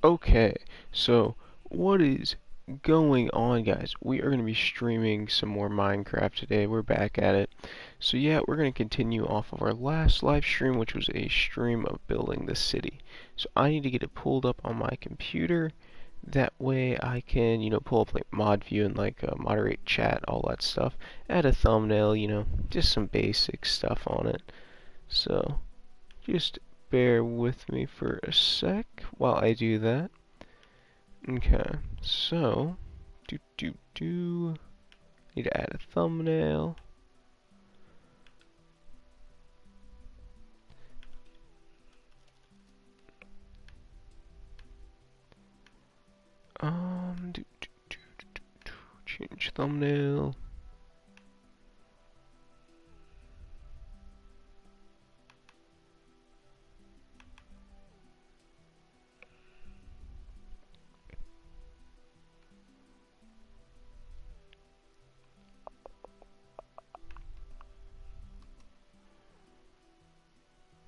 Okay, so what is going on, guys? We are going to be streaming some more Minecraft today. We're back at it. So yeah, we're going to continue off of our last live stream, which was a stream of building the city. So I need to get it pulled up on my computer. That way I can, pull up like mod view and like moderate chat, all that stuff. Add a thumbnail, just some basic stuff on it. So just bear with me for a sec while I do that. Okay, so need to add a thumbnail. Change thumbnail.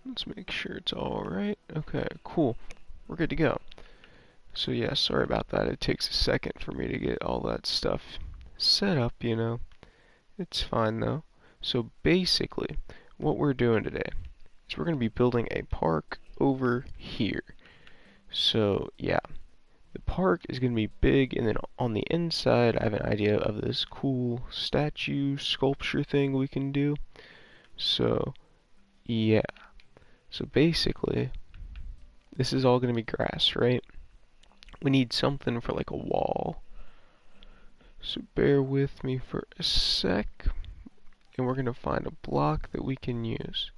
Let's make sure it's all right. Okay, cool. We're good to go. So yeah, sorry about that. It takes a second for me to get all that stuff set up, It's fine though. So basically, what we're doing today is we're going to be building a park over here. So yeah, the park is going to be big, and then on the inside, I have an idea of this cool statue sculpture thing we can do. So yeah, so basically, this is all going to be grass, right? We need something for like a wall. So bear with me for a sec, and we're going to find a block that we can use.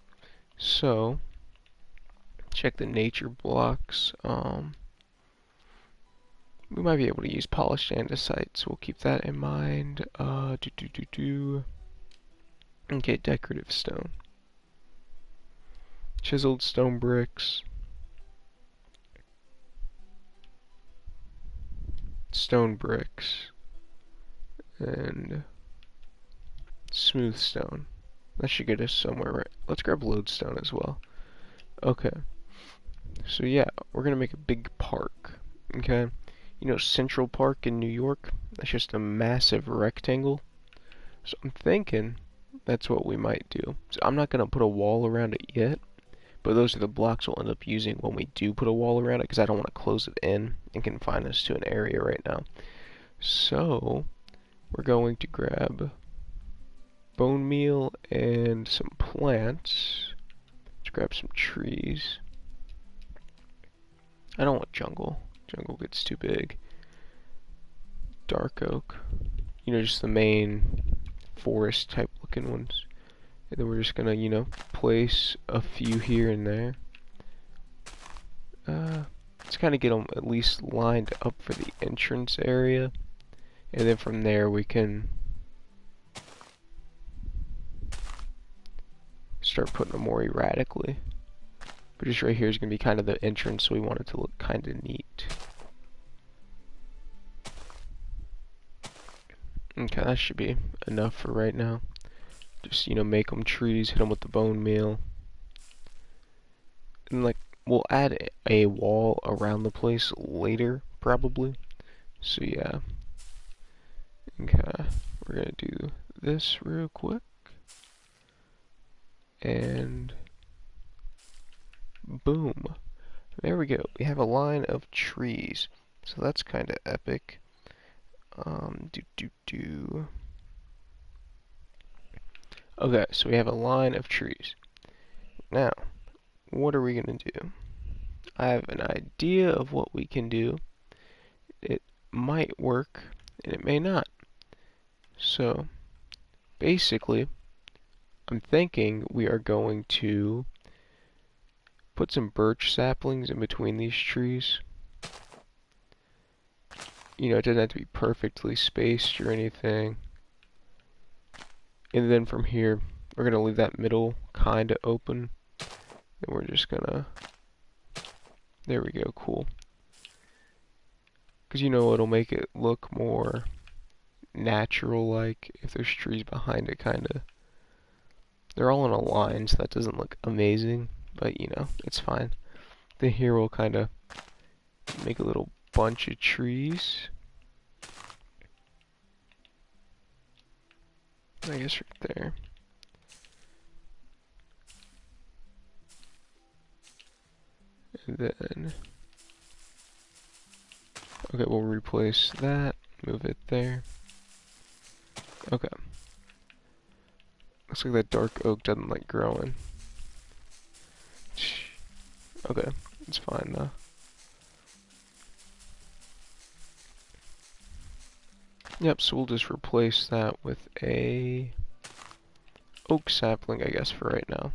So, check the nature blocks. We might be able to use polished andesite, so we'll keep that in mind. Okay, decorative stone. Chiseled stone bricks. Stone bricks. And smooth stone. That should get us somewhere, right? Let's grab lodestone as well. Okay. So yeah, we're gonna make a big park. Okay? You know Central Park in New York? That's just a massive rectangle. So I'm thinking that's what we might do. So I'm not gonna put a wall around it yet, but those are the blocks we'll end up using when we do put a wall around it, because I don't want to close it in and confine us to an area right now. So we're going to grab bone meal and some plants. Let's grab some trees. I don't want jungle. Jungle gets too big. Dark oak. Just the main forest type looking ones. And then we're just gonna, place a few here and there. Let's kind of get them at least lined up for the entrance area. And then from there we can start putting them more erratically. But just right here is going to be kind of the entrance, so we want it to look kind of neat. Okay, that should be enough for right now. Just, make them trees, hit them with the bone meal. And, like, we'll add a wall around the place later, probably. So, yeah. Okay, we're going to do this real quick. And boom. There we go. We have a line of trees. So that's kind of epic. Okay, so we have a line of trees. Now, what are we gonna do? I have an idea of what we can do. It might work, and it may not. So, basically, I'm thinking we are going to put some birch saplings in between these trees. It doesn't have to be perfectly spaced or anything. And then from here, we're going to leave that middle kind of open. And we're just going to... There we go, cool. Because it'll make it look more natural-like if there's trees behind it, kind of. They're all in a line, so that doesn't look amazing. But, it's fine. Then here we'll kind of make a little bunch of trees. I guess right there. And then, okay, we'll replace that, move it there. Okay. Looks like that dark oak doesn't like growing. Okay, it's fine though. Yep, so we'll just replace that with a oak sapling, I guess, for right now.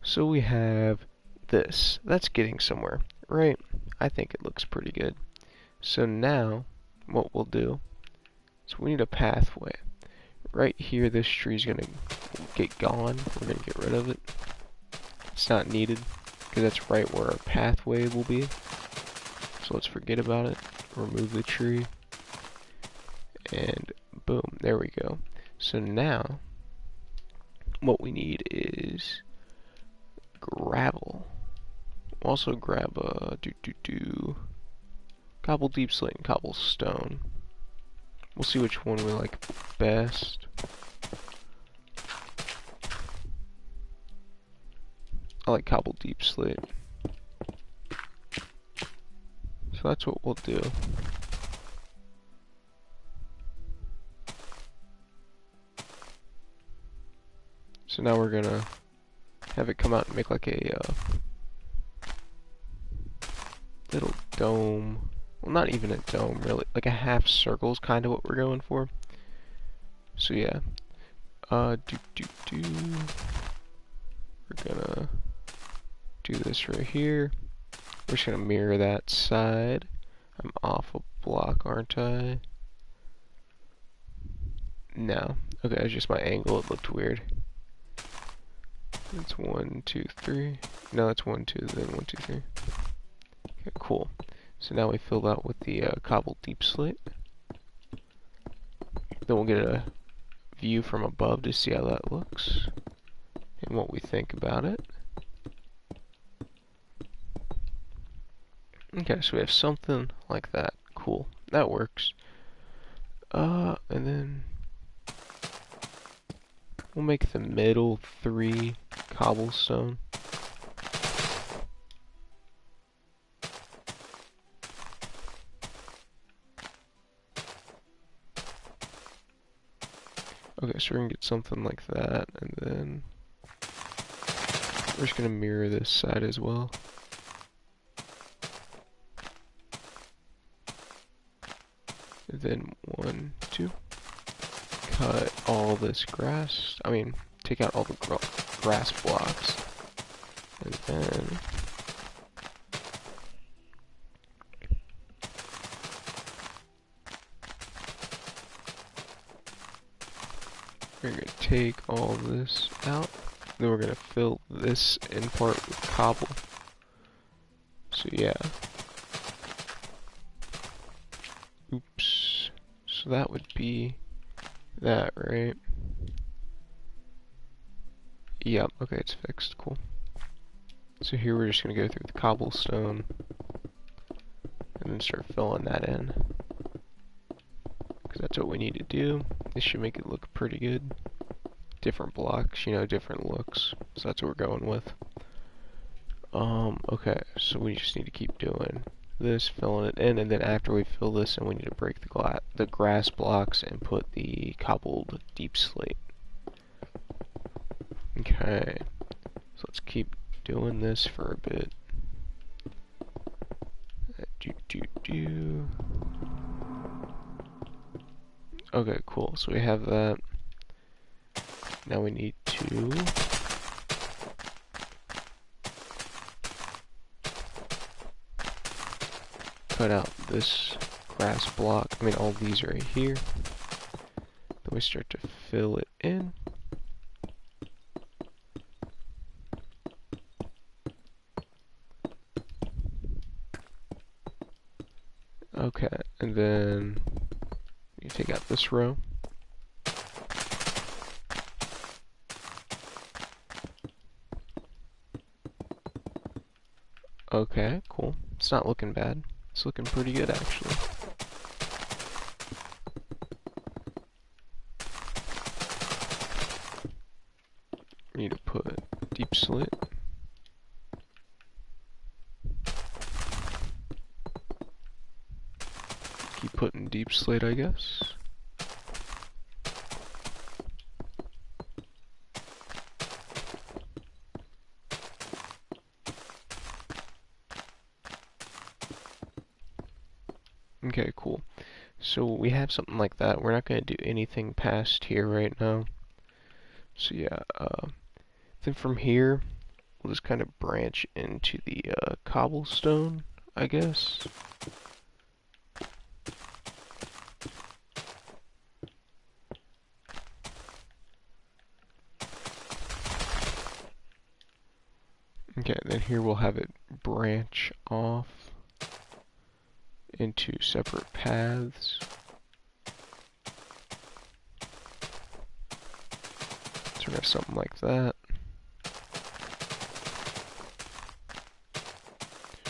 So we have this. That's getting somewhere, right? I think it looks pretty good. So now, what we'll do is we need a pathway. Right here, this tree's gonna get gone. We're gonna get rid of it. It's not needed, because that's right where our pathway will be. So let's forget about it. Remove the tree. And boom, there we go. So now, what we need is gravel. Also grab a cobble deep slate and cobblestone. We'll see which one we like best. I like cobble deep slate. So that's what we'll do. So now we're gonna have it come out and make like a little dome. Well, not even a dome, really. Like a half circle is kind of what we're going for. So yeah. We're gonna do this right here. We're just gonna mirror that side. I'm off a block, aren't I? No. Okay, it's just my angle. It looked weird. It's 1, 2, 3. No, it's 1, 2, then 1, 2, 3. Okay, cool. So now we fill that with the cobble deep slate. Then we'll get a view from above to see how that looks and what we think about it. Okay, so we have something like that. Cool. That works. And then we'll make the middle 3 cobblestone. Okay, so we're gonna get something like that, and then we're just gonna mirror this side as well. And then 1, 2. Cut all this grass. I mean, take out all the grass blocks. And then we're gonna take all this out. Then we're gonna fill this in part with cobble. So yeah. Oops. So that would be that, right? Yep, okay, it's fixed. Cool. So here we're just gonna go through the cobblestone and then start filling that in. Because that's what we need to do. This should make it look pretty good. Different blocks, you know, different looks. So that's what we're going with. Okay, so we just need to keep doing this, filling it in, and then after we fill this in, we need to break the grass blocks and put the cobbled deep slate. Okay, so let's keep doing this for a bit. Okay, cool. So we have that. Now we need to cut out this grass block. I mean, all these right here. Then we start to fill it in. Okay, and then you take out this row. Okay, cool. It's not looking bad. It's looking pretty good, actually. We need to put deep slit. Keep putting deep slit, I guess. Okay, cool. So we have something like that. We're not going to do anything past here right now. So yeah, then from here, we'll just kind of branch into the cobblestone, I guess. Okay, then here we'll have it branch off into separate paths. So we have something like that.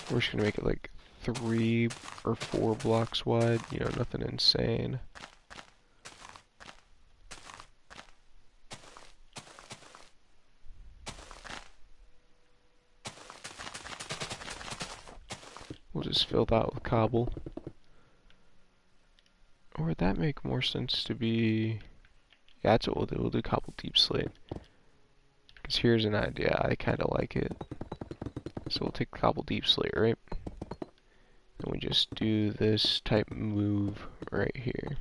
We're just gonna make it like 3 or 4 blocks wide, you know, nothing insane. We'll just fill that with cobble. Or would that make more sense to be... Yeah, that's what we'll do. We'll do cobble deep slate. Because here's an idea. I kind of like it. So we'll take cobble deep slate, right? And we just do this type move right here.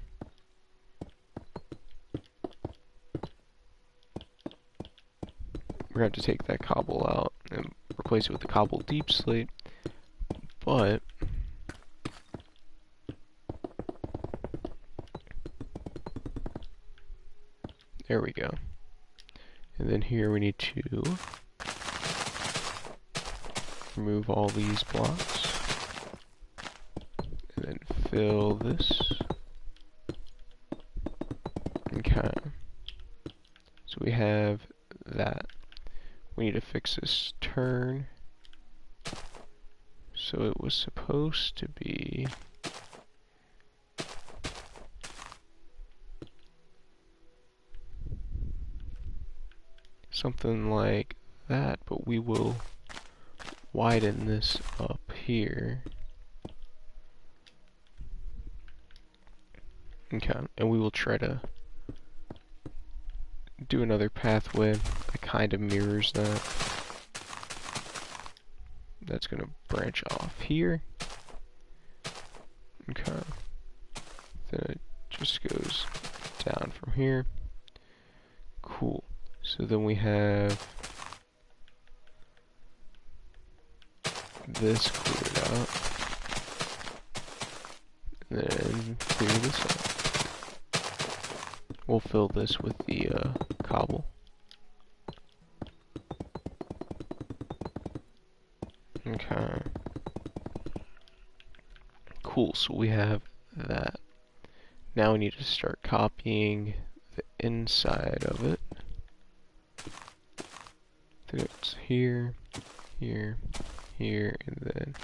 We're going to have to take that cobble out and replace it with the cobble deep slate. But... there we go. And then here we need to remove all these blocks. And then fill this. Okay. So we have that. We need to fix this turn. So it was supposed to be... something like that, but we will widen this up here. Okay, and we will try to do another pathway that kind of mirrors that. That's gonna branch off here. Okay. Then it just goes down from here. Cool. So then we have this cleared out. And then clear this up. We'll fill this with the cobble. Okay. Cool, so we have that. Now we need to start copying the inside of it. I think it's here, here, here, and then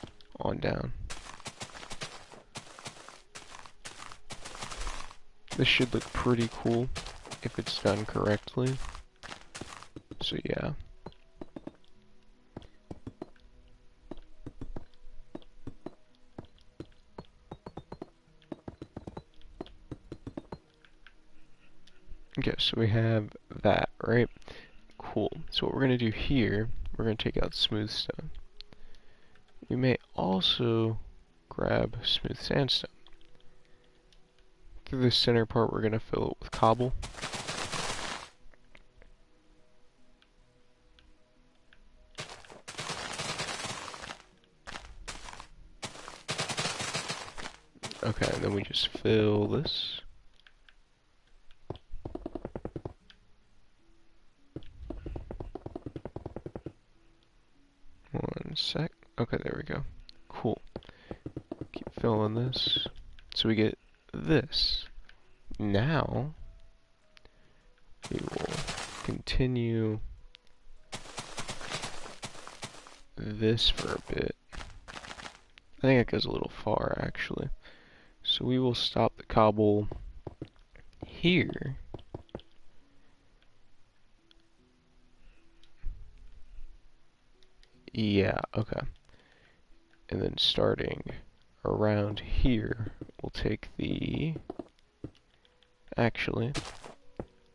on down. This should look pretty cool if it's done correctly. So yeah. Okay, so we have that, right? Cool. So what we're going to do here, we're going to take out smooth stone. We may also grab smooth sandstone. Through the center part, we're going to fill it with cobble. Okay, and then we just fill this. One sec. Okay, there we go. Cool. Keep filling this. So we get this. Now, we will continue this for a bit. I think it goes a little far, actually. So we will stop the cobble here. Yeah, okay. And then starting around here, we'll take the... Actually,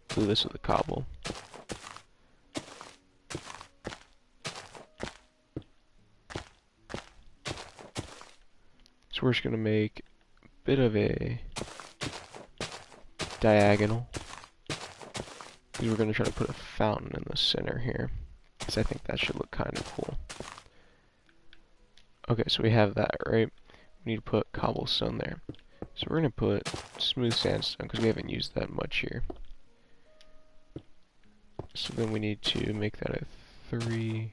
do this with the cobble. So we're just going to make a bit of a diagonal. Because we're going to try to put a fountain in the center here. Because I think that should look kind of cool. Okay, so we have that, right? We need to put cobblestone there. So we're going to put smooth sandstone, because we haven't used that much here. So then we need to make that a 3.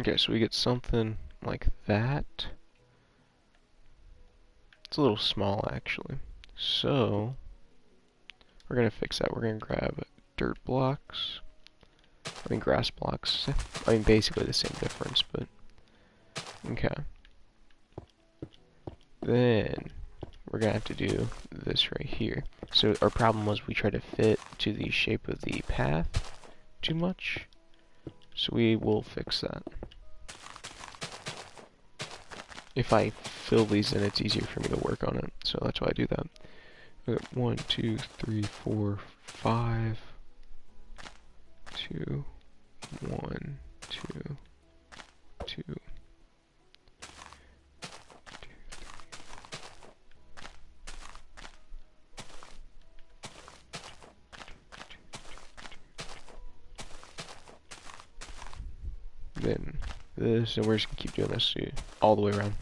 Okay, so we get something like that. It's a little small, actually. So, we're going to fix that. We're going to grab dirt blocks. I mean, grass blocks. I mean, basically the same difference, but... Okay. Then, we're going to have to do this right here. So, our problem was we tried to fit to the shape of the path too much. So, we will fix that. If I fill these in, it's easier for me to work on it. So, that's why I do that. Okay, 1, 2, 3, 4, 5. 2, 1, 2, 2. Then this, and we're just gonna keep doing this all the way around.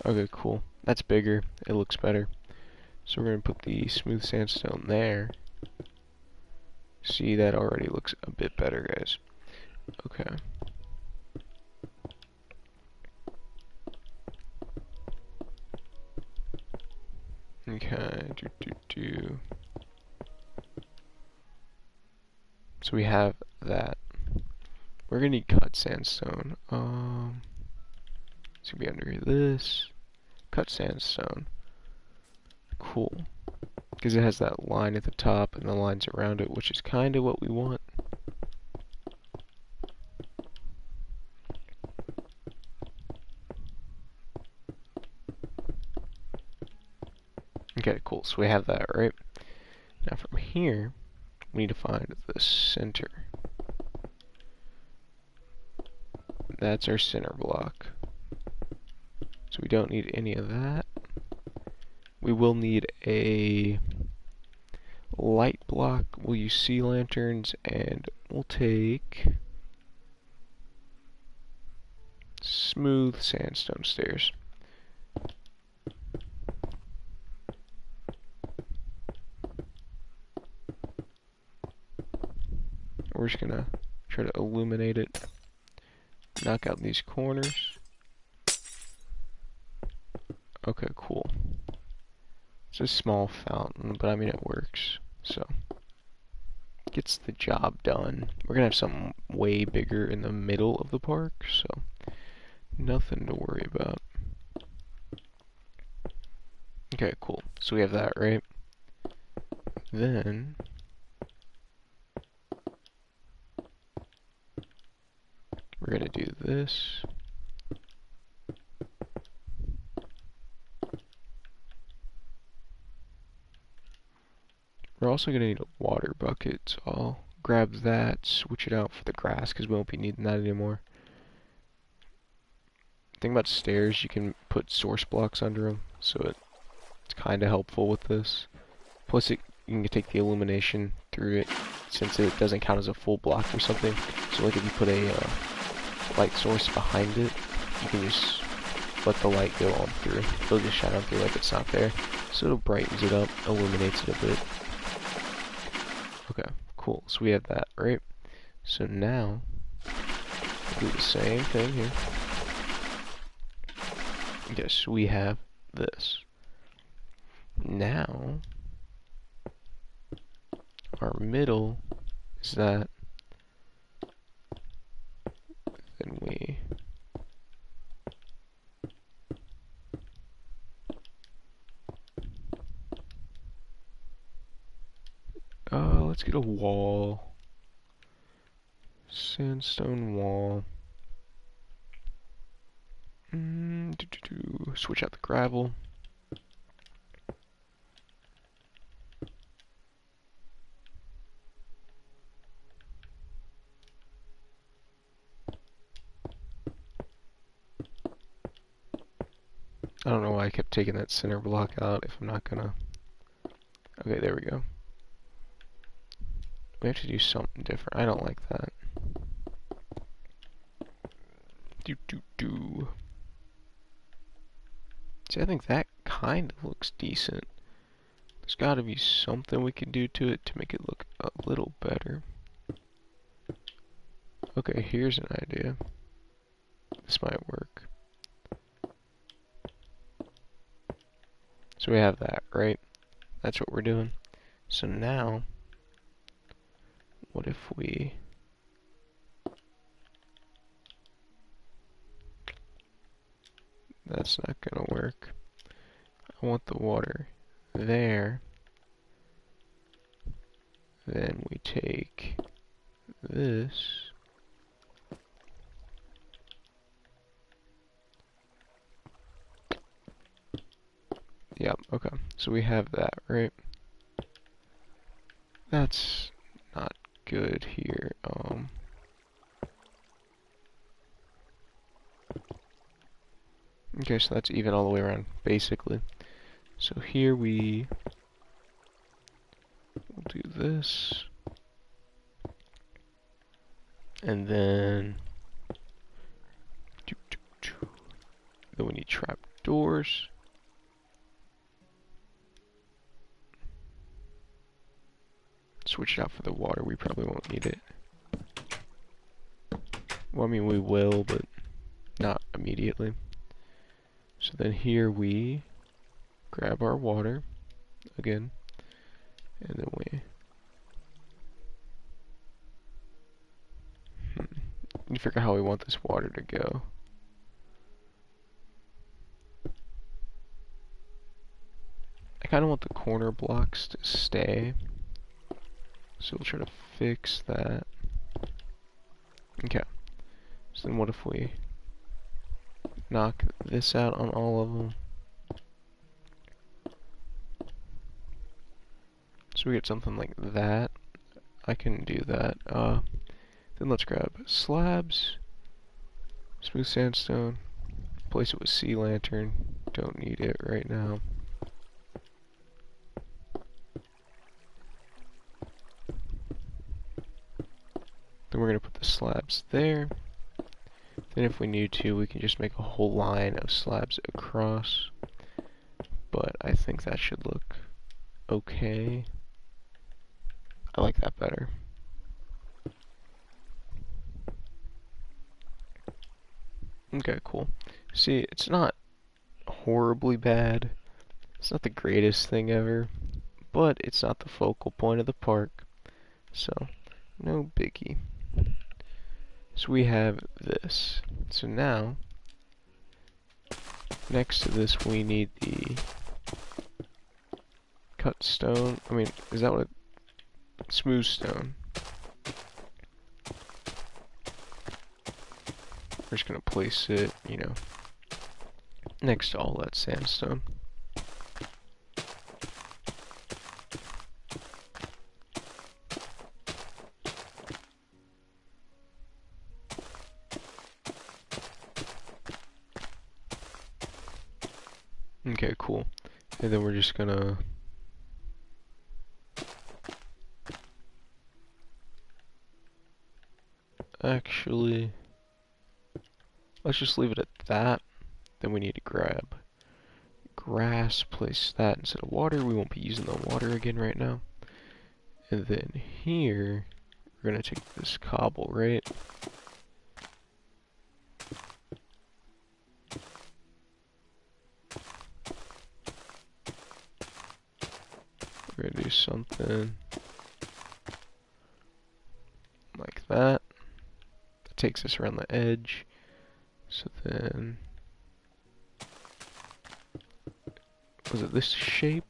Okay, cool. That's bigger. It looks better. So we're gonna put the smooth sandstone there. See, that already looks a bit better, guys. Okay. Okay. So we have that. We're gonna need cut sandstone. It's gonna be under this. Cut sandstone. Cool. Because it has that line at the top and the lines around it, which is kind of what we want. Okay, cool. So we have that, right? Now from here, we need to find the center. That's our center block. So we don't need any of that. We will need a light block. We'll use sea lanterns, and we'll take smooth sandstone stairs. We're just gonna try to illuminate it, knock out these corners. Okay, cool. It's a small fountain, but I mean it works, so gets the job done. We're gonna have something way bigger in the middle of the park, so nothing to worry about. Okay, cool. So we have that, right? Then we're gonna do this. We're also gonna need a water bucket, so I'll grab that, switch it out for the grass, because we won't be needing that anymore. The thing about stairs, you can put source blocks under them, so it's kind of helpful with this. Plus, you can take the illumination through it, since it doesn't count as a full block or something. So like if you put a light source behind it, you can just let the light go on through. It'll just shine on through like it's not there. So it brightens it up, illuminates it a bit. Okay, cool. So we have that, right? So now, we'll do the same thing here. Yes, we have this. Now, our middle is that, then we let's get a wall. Sandstone wall. Switch out the gravel. I don't know why I kept taking that center block out if I'm not gonna... Okay, there we go. We have to do something different. I don't like that. See, I think that kind of looks decent. There's gotta be something we can do to it to make it look a little better. Okay, here's an idea. This might work. So we have that, right? That's what we're doing. So now, what if we... That's not gonna work. I want the water there. Then we take this. Yep, okay. So we have that, right? That's not good here. Okay, so that's even all the way around, basically. So here we'll do this. And then we need trap doors. Switch it out for the water, we probably won't need it. Well, I mean, we will, but not immediately. So then here we grab our water again, and then we need to figure out how we want this water to go. I kind of want the corner blocks to stay, so we'll try to fix that. Okay, so then what if we knock this out on all of them? So we get something like that. I can do that. Then let's grab slabs, smooth sandstone, replace it with sea lantern. Don't need it right now. Then we're going to put the slabs there. Then if we need to, we can just make a whole line of slabs across. But I think that should look okay. I like that better. Okay, cool. See, it's not horribly bad. It's not the greatest thing ever, but it's not the focal point of the park, so no biggie. So we have this. So now, next to this we need the cut stone. I mean, is that what it... Smooth stone. We're just gonna place it, you know, next to all that sandstone. Okay, cool. And then we're just gonna actually, let's just leave it at that. Then we need to grab grass, place that instead of water. We won't be using the water again right now. And then here, we're gonna take this cobble, right? we're gonna do something like that. That takes us around the edge. So then, was it this shape?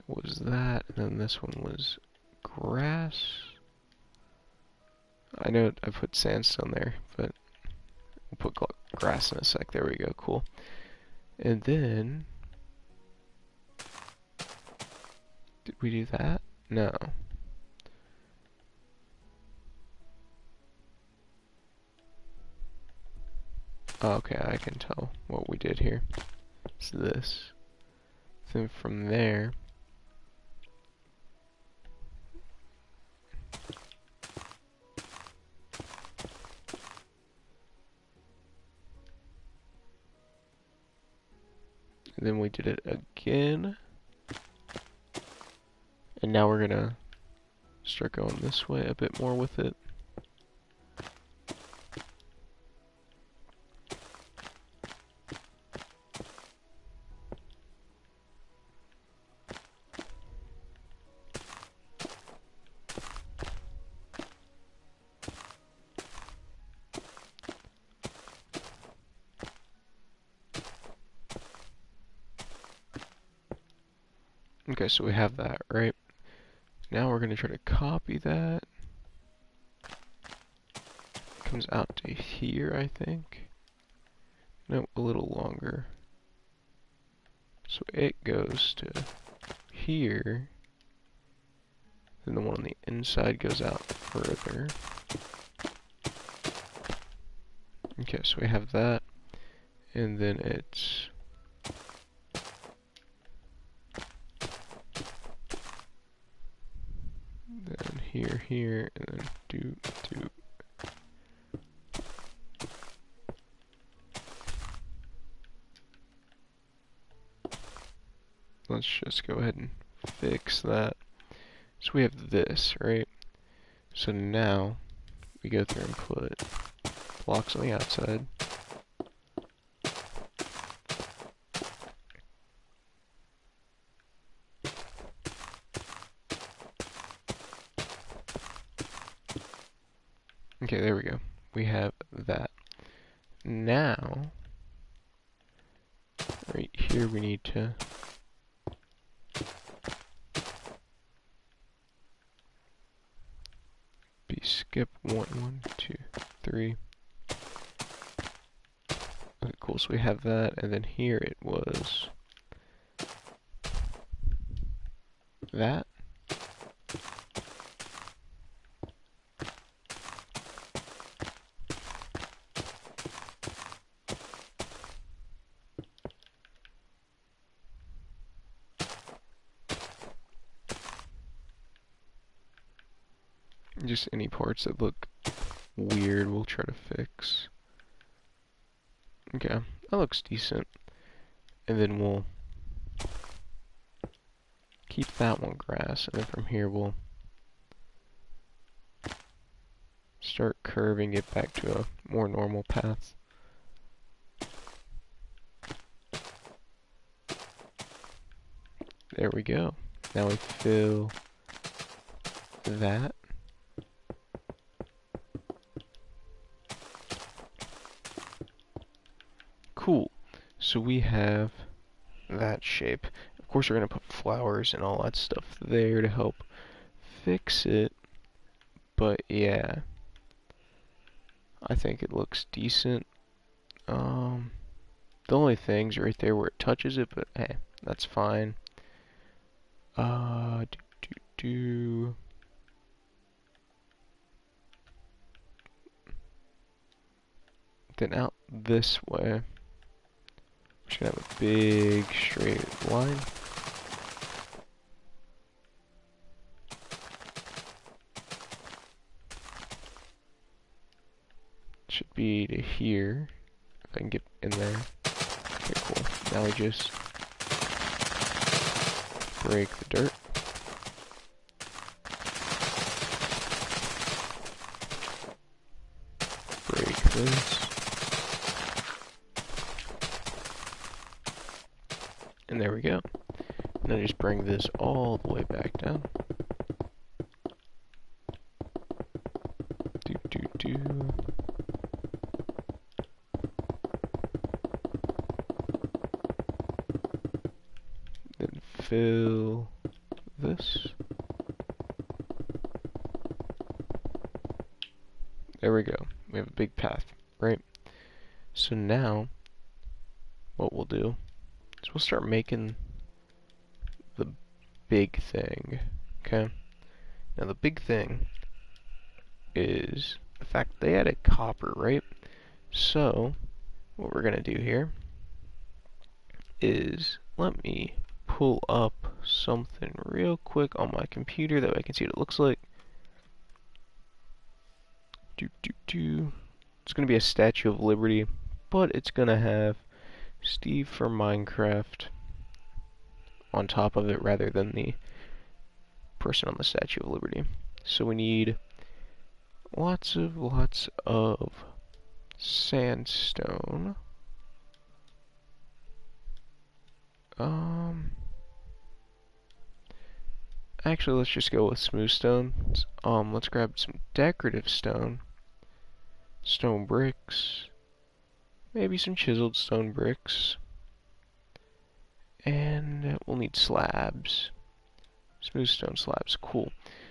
Was that, and then this one was grass. I know I put sandstone there, but we'll put grass in a sec. There we go, cool. And then, did we do that? No. Oh, okay, I can tell what we did here. It's this. Then from there, and then we did it again. And now we're gonna start going this way a bit more with it. Okay, so we have that, right? Now we're gonna try to copy that. Comes out to here, I think. No, a little longer. So it goes to here. Then the one on the inside goes out further. Okay, so we have that. And then it's then here, and then do. Let's just go ahead and fix that. So we have this, right? So now we go through and put blocks on the outside. Okay, there we go. We have that. Now, right here we need to be skip 1, 2, 3. Okay, cool, so we have that, and then here it was that. Just any parts that look weird we'll try to fix. Okay, that looks decent. And then we'll keep that one grass, and then from here we'll start curving it back to a more normal path. There we go. Now we fill that. Cool. So we have that shape. Of course, we're going to put flowers and all that stuff there to help fix it. But yeah, I think it looks decent. The only thing's right there where it touches it, but hey, that's fine. Then out this way. We're gonna have a big straight line. Should be to here. If I can get in there. Okay, cool. Now we just break the dirt. Break this. we go. And then just bring this all the way back down. Do. Then fill this. There we go. We have a big path, right? So now, what we'll do is we'll start making the big thing, okay? Now the big thing is the fact they added copper, right? So, what we're gonna do here is, let me pull up something real quick on my computer that way I can see what it looks like. It's gonna be a Statue of Liberty, but it's gonna have Steve for Minecraft on top of it rather than the person on the Statue of Liberty. So we need lots of sandstone. Actually, let's just go with smooth stone. Let's grab some decorative stone. Stone bricks. Maybe some chiseled stone bricks. And we'll need slabs. Smooth stone slabs. Cool.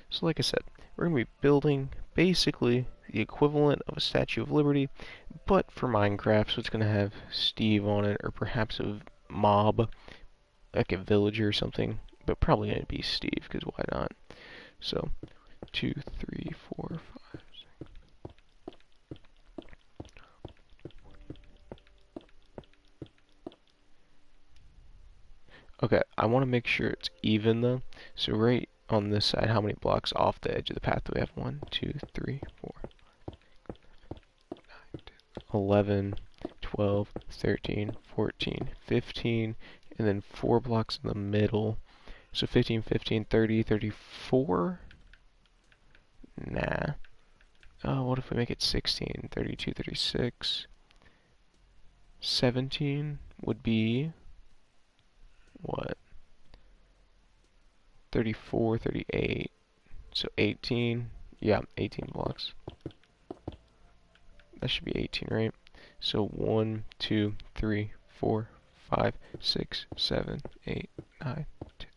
So like I said, we're going to be building basically the equivalent of a Statue of Liberty, but for Minecraft, so it's going to have Steve on it, or perhaps a mob, like a villager or something, but probably going to be Steve, because why not? So, 2, 3, 4, 5, 6. Okay, I want to make sure it's even though. So right on this side, how many blocks off the edge of the path do we have? 1, 2, 3, 4, 11, 12, 13, 14, 15, and then 4 blocks in the middle. So 15, 15, 30, 34? Nah. What if we make it 16, 32, 36? 17 would be what? 34, 38. So 18. Yeah, 18 blocks. That should be 18, right? So 1, 2, 3, 4, 5, 6, 7, 8, 9, 10,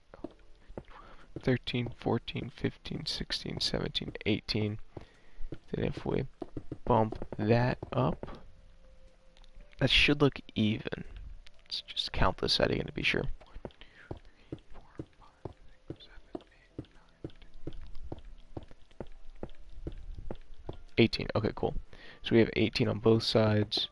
13, 14, 15, 16, 17, 18. Then if we bump that up, that should look even. Let's just count this out again to be sure. 18. Okay, cool. So we have 18 on both sides.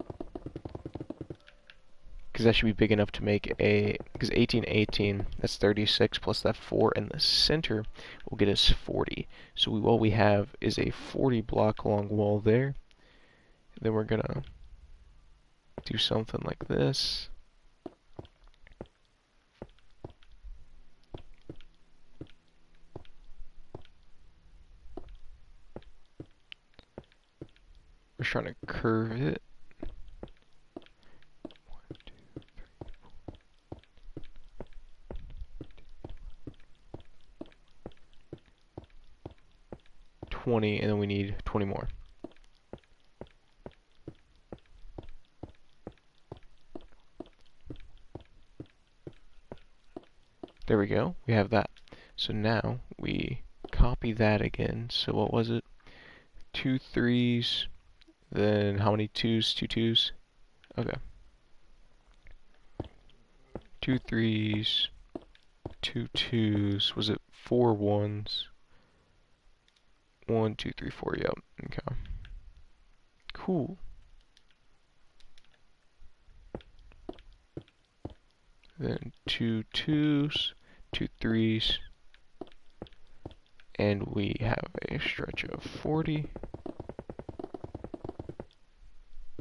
Because that should be big enough to make a... Because 18, 18, that's 36, plus that 4 in the center will get us 40. So all we have is a 40 block long wall there. And then we're going to do something like this. We're trying to curve it. 20, and then we need 20 more. There we go. We have that. So now we copy that again. So what was it? 2 3s. Then how many 2s? 2 2s. Okay. 2 3s. 2 2s. Was it 4 1s? 1 2 3 4. Yep. Okay. Cool. Then 2 2s. 2 3s. And we have a stretch of 40.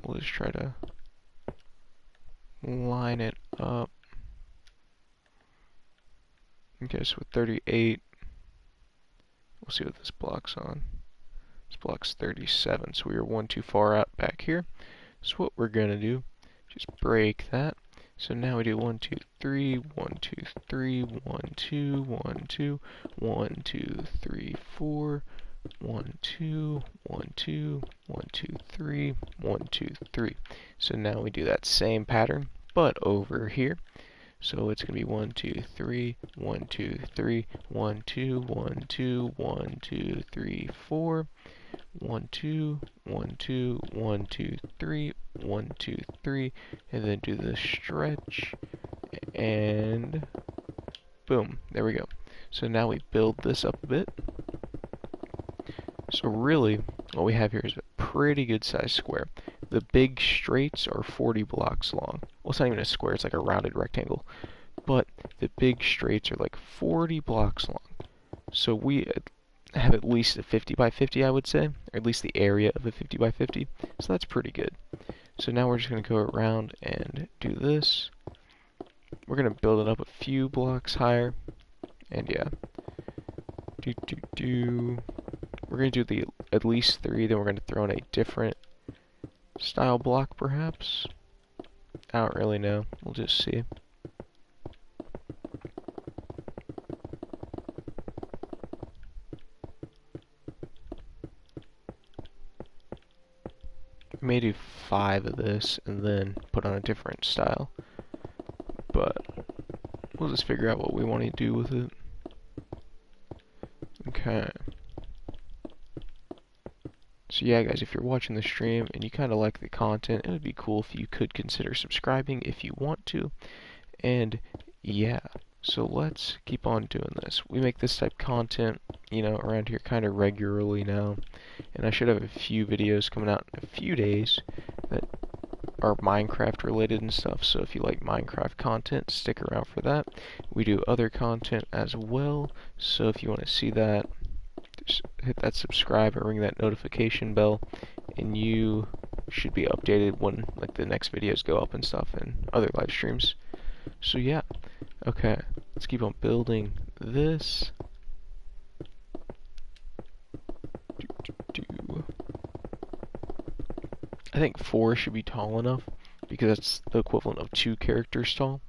We'll just try to line it up. Okay, so with 38, we'll see what this block's on. This block's 37, so we are one too far out back here. So what we're gonna do, just break that. So now we do 1, 2, 3, 1, 2, 3, 1, 2, 1, 2, 1, 2, 3, 4, 1, 2, 1, 2, 1, 2, 3, 1, 2, 3. So now we do that same pattern, but over here. So it's going to be 1, 2, 3, 1, 2, 3, 1, 2, 1, 2, 1, 2, 3, 4, 1, 2, 1, 2, 1, 2, 3, 1, 2, 3, and then do the stretch, and boom, there we go. So now we build this up a bit. So really, what we have here is a pretty good sized square. The big straights are 40 blocks long. Well, it's not even a square, it's like a rounded rectangle. But the big straights are like 40 blocks long. So we have at least a 50 by 50, I would say, or at least the area of a 50 by 50. So that's pretty good. So now we're just going to go around and do this. We're going to build it up a few blocks higher. And yeah. We're going to do the at least 3, then we're going to throw in a different style block, perhaps. I don't really know. We'll just see. We may do 5 of this and then put on a different style. But we'll just figure out what we want to do with it. Okay. So yeah, guys, if you're watching the stream and you kind of like the content, it would be cool if you could consider subscribing if you want to. And yeah, so let's keep on doing this. We make this type of content, you know, around here kind of regularly now. And I should have a few videos coming out in a few days that are Minecraft related and stuff. So if you like Minecraft content, stick around for that. We do other content as well. So if you want to see that, just hit that subscribe or ring that notification bell, and you should be updated when like the next videos go up and stuff, and other live streams. So yeah, okay, let's keep on building this. I think 4 should be tall enough because that's the equivalent of 2 characters tall.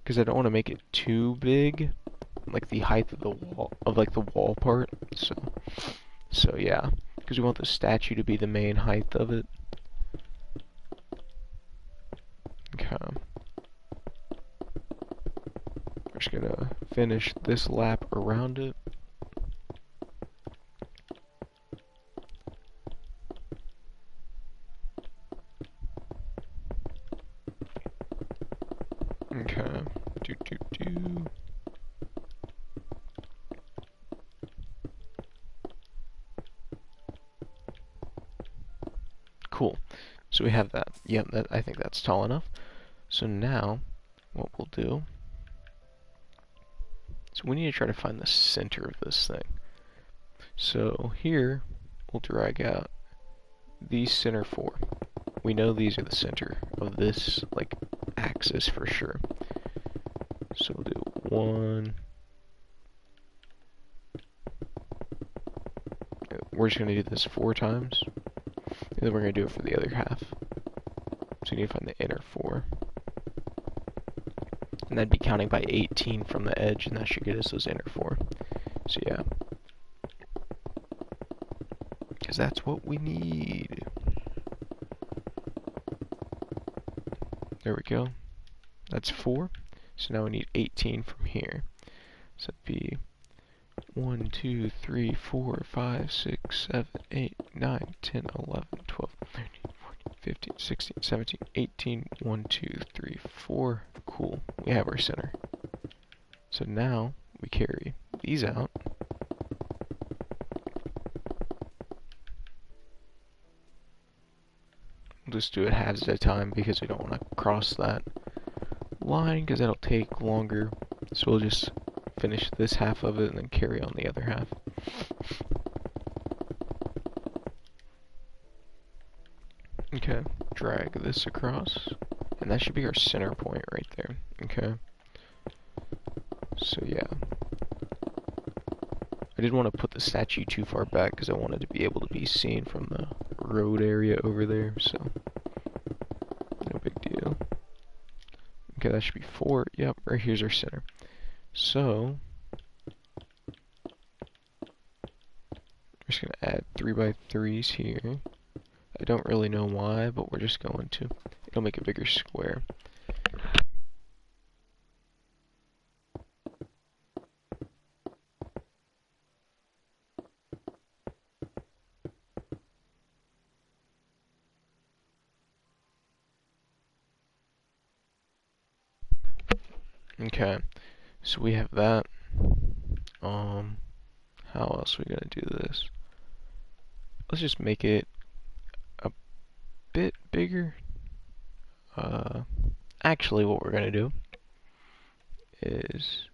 Because I don't want to make it too big, like the height of the wall, of like the wall part. So yeah, because we want the statue to be the main height of it. Okay. We're just gonna finish this lap around it. Okay. Cool. So we have that. Yep, I think that's tall enough. So now, what we'll do, so we need to try to find the center of this thing. So here, we'll drag out these center 4. We know these are the center of this, like, axis for sure. So we'll do 1. We're just going to do this 4 times. And then we're going to do it for the other half. So you need to find the inner 4. And that'd be counting by 18 from the edge, and that should get us those inner 4. So yeah. Because that's what we need. There we go. That's 4. So now we need 18 from here. So it'd be 1, 2, 3, 4, 5, 6, 7, 8, 9, 10, 11, 12, 13, 14, 15, 16, 17, 18, 1, 2, 3, 4. Cool. We have our center. So now we carry these out. We'll just do it halves at a time because we don't want to cross that line because that'll take longer. So we'll just finish this half of it and then carry on the other half. Okay, drag this across, and that should be our center point right there. Okay, so yeah, I didn't want to put the statue too far back because I wanted to be able to be seen from the road area over there, so no big deal. Okay, that should be 4. Yep, right here's our center. So, we're just going to add 3x3s here. I don't really know why, but we're just going to. It'll make a bigger square. Okay, so we have that. How else are we gonna do this? Let's just make it a bit bigger. Actually, what we're gonna do is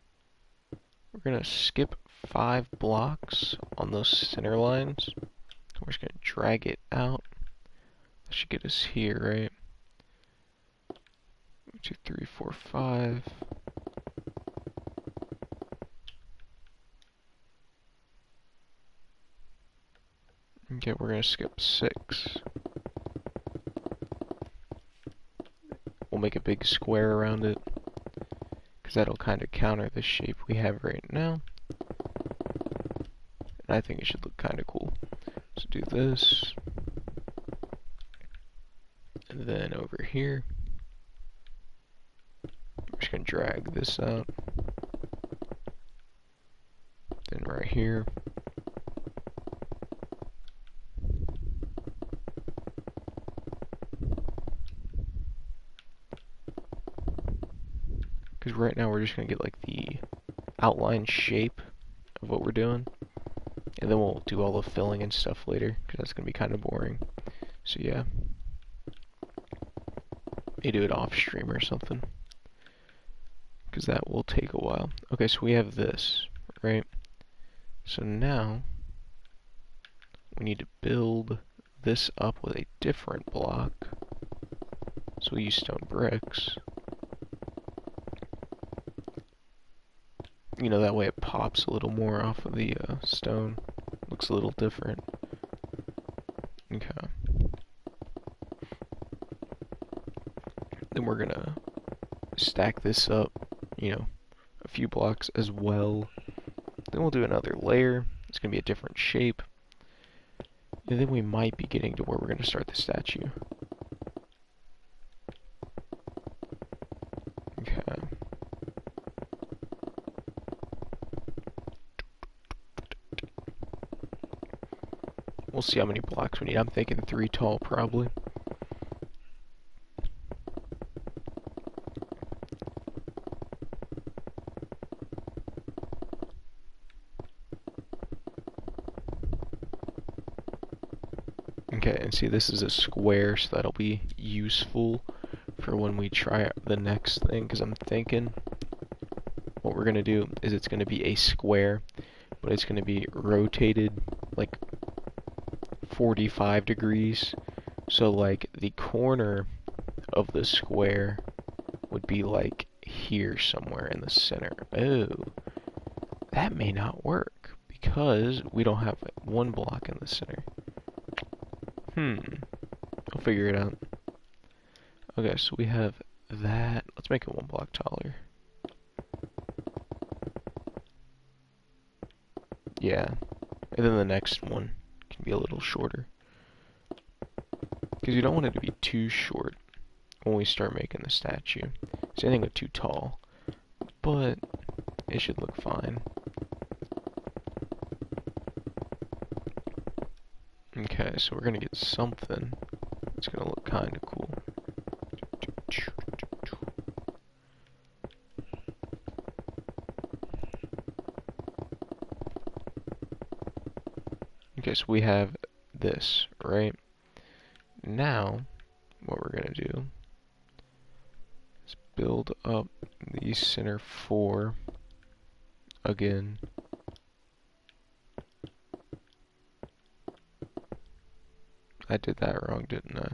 we're gonna skip 5 blocks on those center lines. We're just gonna drag it out. That should get us here, right? 1, 2, 3, 4, 5. Okay, we're gonna skip 6. We'll make a big square around it, because that'll kind of counter the shape we have right now. And I think it should look kind of cool. So do this. And then over here, we're just going to drag this out. Then right here. Because right now we're just going to get like the outline shape of what we're doing. And then we'll do all the filling and stuff later, because that's going to be kind of boring. So yeah. May do it off stream or something, because that will take a while. Okay, so we have this, right? So now we need to build this up with a different block. So we use stone bricks. You know, that way it pops a little more off of the stone. Looks a little different. Okay. Then we're gonna stack this up, you know, a few blocks as well. Then we'll do another layer. It's gonna be a different shape. And then we might be getting to where we're gonna start the statue. Okay. We'll see how many blocks we need. I'm thinking 3 tall, probably. Okay, and see, this is a square, so that'll be useful for when we try the next thing, because I'm thinking what we're going to do is it's going to be a square, but it's going to be rotated like 45 degrees. So like the corner of the square would be like here somewhere in the center. Oh, that may not work because we don't have one block in the center. I'll figure it out. Okay, so we have that. Let's make it 1 block taller. Yeah. And then the next one can be a little shorter. Because you don't want it to be too short when we start making the statue. Same thing with too tall. But it should look fine. Okay, so we're gonna get something that's gonna look kind of cool. Okay, so we have this, right? Now, what we're gonna do is build up the center 4 again. I did that wrong, didn't I?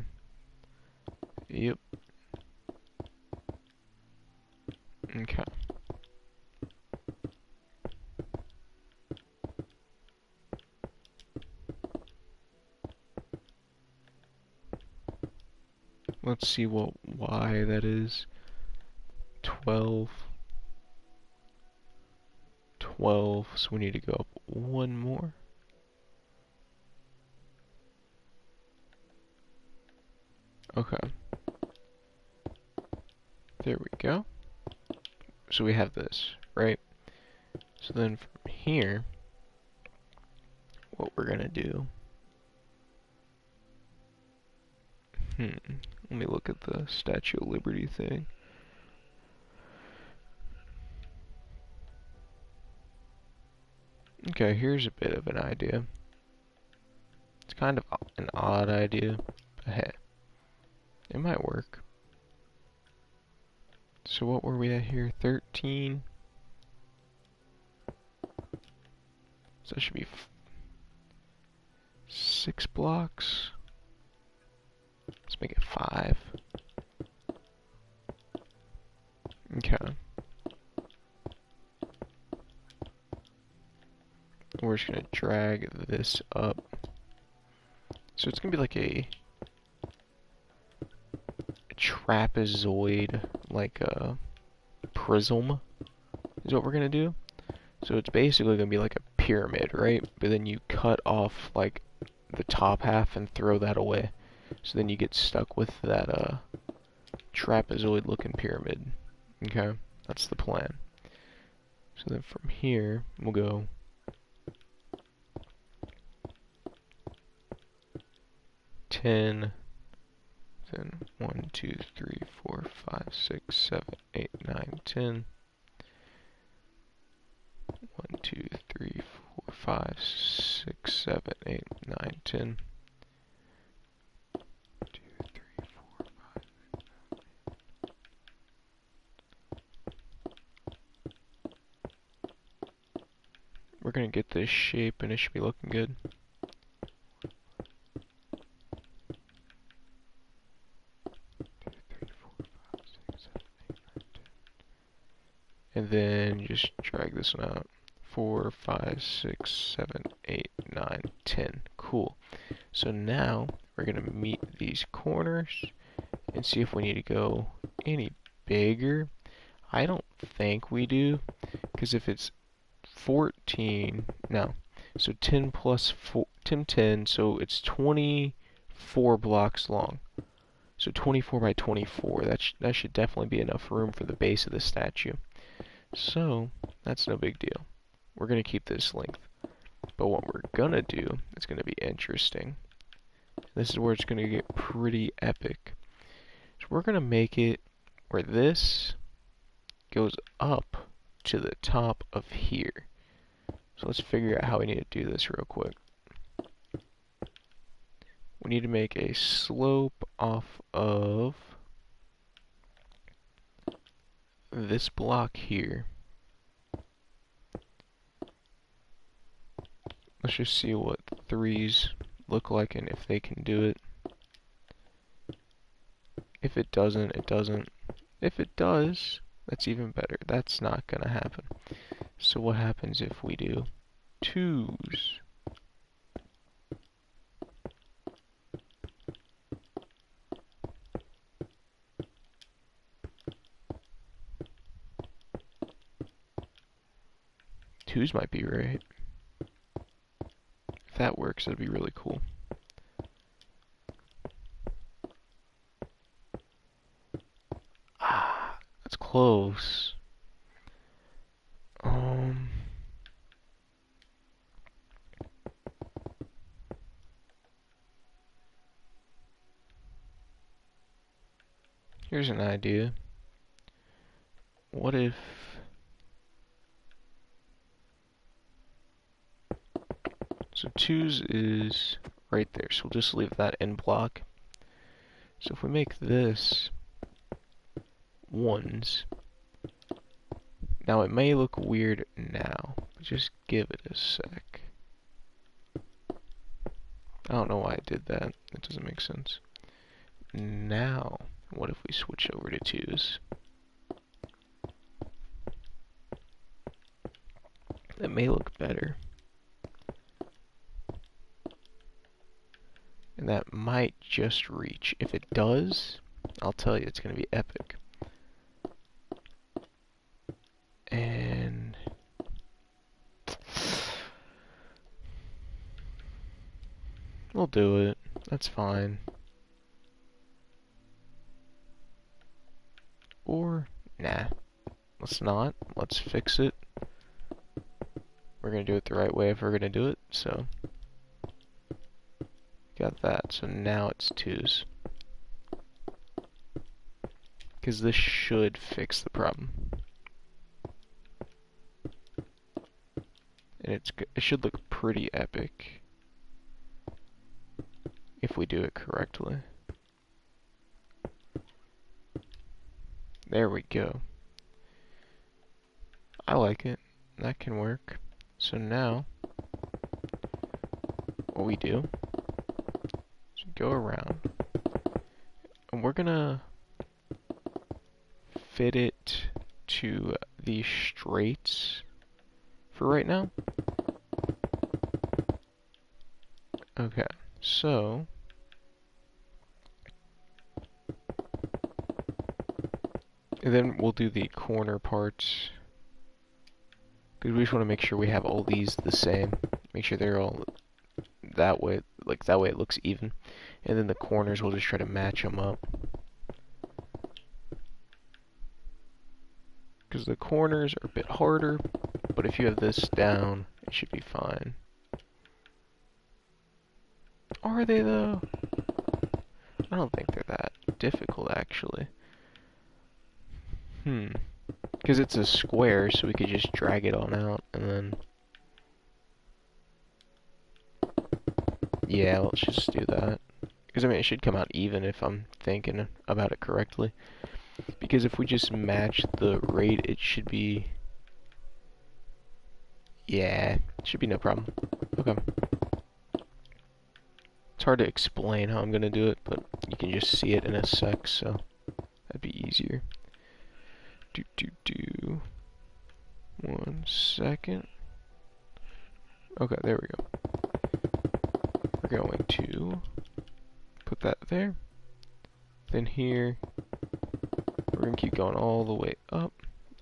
Yep. Okay. Let's see why that is. 12. 12, so we need to go up one more. Okay. There we go. So we have this, right? So then from here, what we're gonna do... Let me look at the Statue of Liberty thing. Okay, here's a bit of an idea. It's kind of an odd idea, but hey, it might work. So what were we at here? 13. So that should be 6 blocks. Let's make it 5. Okay. We're just gonna drag this up. So it's gonna be like a trapezoid, like a prism, is what we're gonna do. So it's basically gonna be like a pyramid, right? But then you cut off like the top half and throw that away. So then you get stuck with that trapezoid looking pyramid. Okay, that's the plan. So then from here we'll go 10, then 1, 2, 3, 4, 5, 6, 7, 8, 9, 10. 1, 2, 3, 4, 5, 6, 7, 8, 9, 10. 2, 3, 4, 5. We're gonna get this shape and it should be looking good. And then just drag this one out. 4, 5, 6, 7, 8, 9, 10. Cool. So now we're going to meet these corners and see if we need to go any bigger. I don't think we do, because if it's 14, no. So 10 plus 4, 10, so it's 24 blocks long. So 24 by 24, that should definitely be enough room for the base of the statue. So, that's no big deal. We're going to keep this length. But what we're going to do is going to be interesting. This is where it's going to get pretty epic. So we're going to make it where this goes up to the top of here. So let's figure out how we need to do this real quick. We need to make a slope off of this block here. Let's just see what 3s look like and if they can do it. If it doesn't, it doesn't. If it does, that's even better. That's not gonna happen. So what happens if we do 2s? Twos might be right. If that works, that'd be really cool. Ah, that's close. Here's an idea. What if... So 2s is right there, so we'll just leave that in block. So if we make this 1s, now it may look weird now, but just give it a sec. I don't know why I did that. That doesn't make sense. Now, what if we switch over to 2s? That may look better. And that might just reach. If it does, I'll tell you it's going to be epic. We'll do it. That's fine. Or, nah. Let's not. Let's fix it. We're gonna do it the right way if we're gonna do it, so. Got that. So now it's 2s. Because this should fix the problem. And it should look pretty epic if we do it correctly. There we go. I like it. That can work. So now, what we do is we go around, and we're gonna fit it to the straights for right now. Okay, so and then we'll do the corner parts, because we just want to make sure we have all these the same. Make sure they're all that way, like that way it looks even. And then the corners, we'll just try to match them up. Because the corners are a bit harder, but if you have this down, it should be fine. Are they though? I don't think they're that difficult actually. Because it's a square, so we could just drag it on out and then... Yeah, let's just do that. Because I mean, it should come out even if I'm thinking about it correctly. Because if we just match the rate, it should be... Yeah, it should be no problem. Okay. It's hard to explain how I'm gonna do it, but you can just see it in a sec, so that'd be easier. Do. 1 second. Okay, there we go. We're going to put that there. Then here, we're gonna keep going all the way up.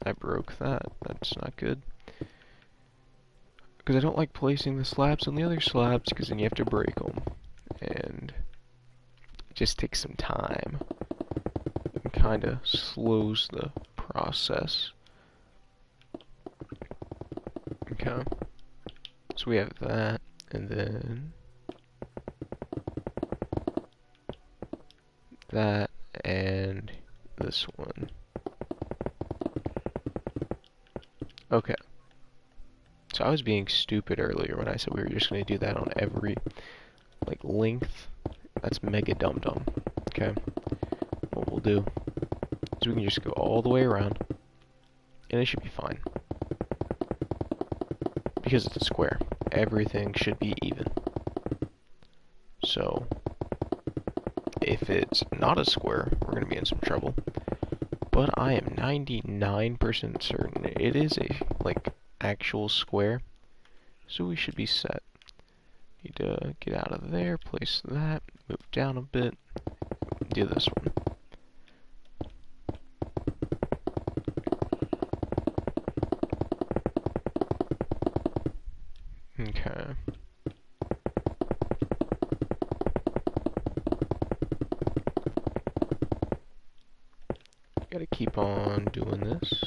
I broke that. That's not good. Because I don't like placing the slabs on the other slabs, because then you have to break them. And it just takes some time. It kind of slows the process. Okay. So we have that, and then that, and this one. Okay. So I was being stupid earlier when I said we were just going to do that on every, like, length. That's mega dum-dum. Okay. What we'll do is we can just go all the way around, and it should be fine. Because it's a square. Everything should be even. So, if it's not a square, we're going to be in some trouble. But I am 99% certain it is a, like, actual square. So we should be set. Need to get out of there, place that, move down a bit, do this one. Okay. Gotta keep on doing this.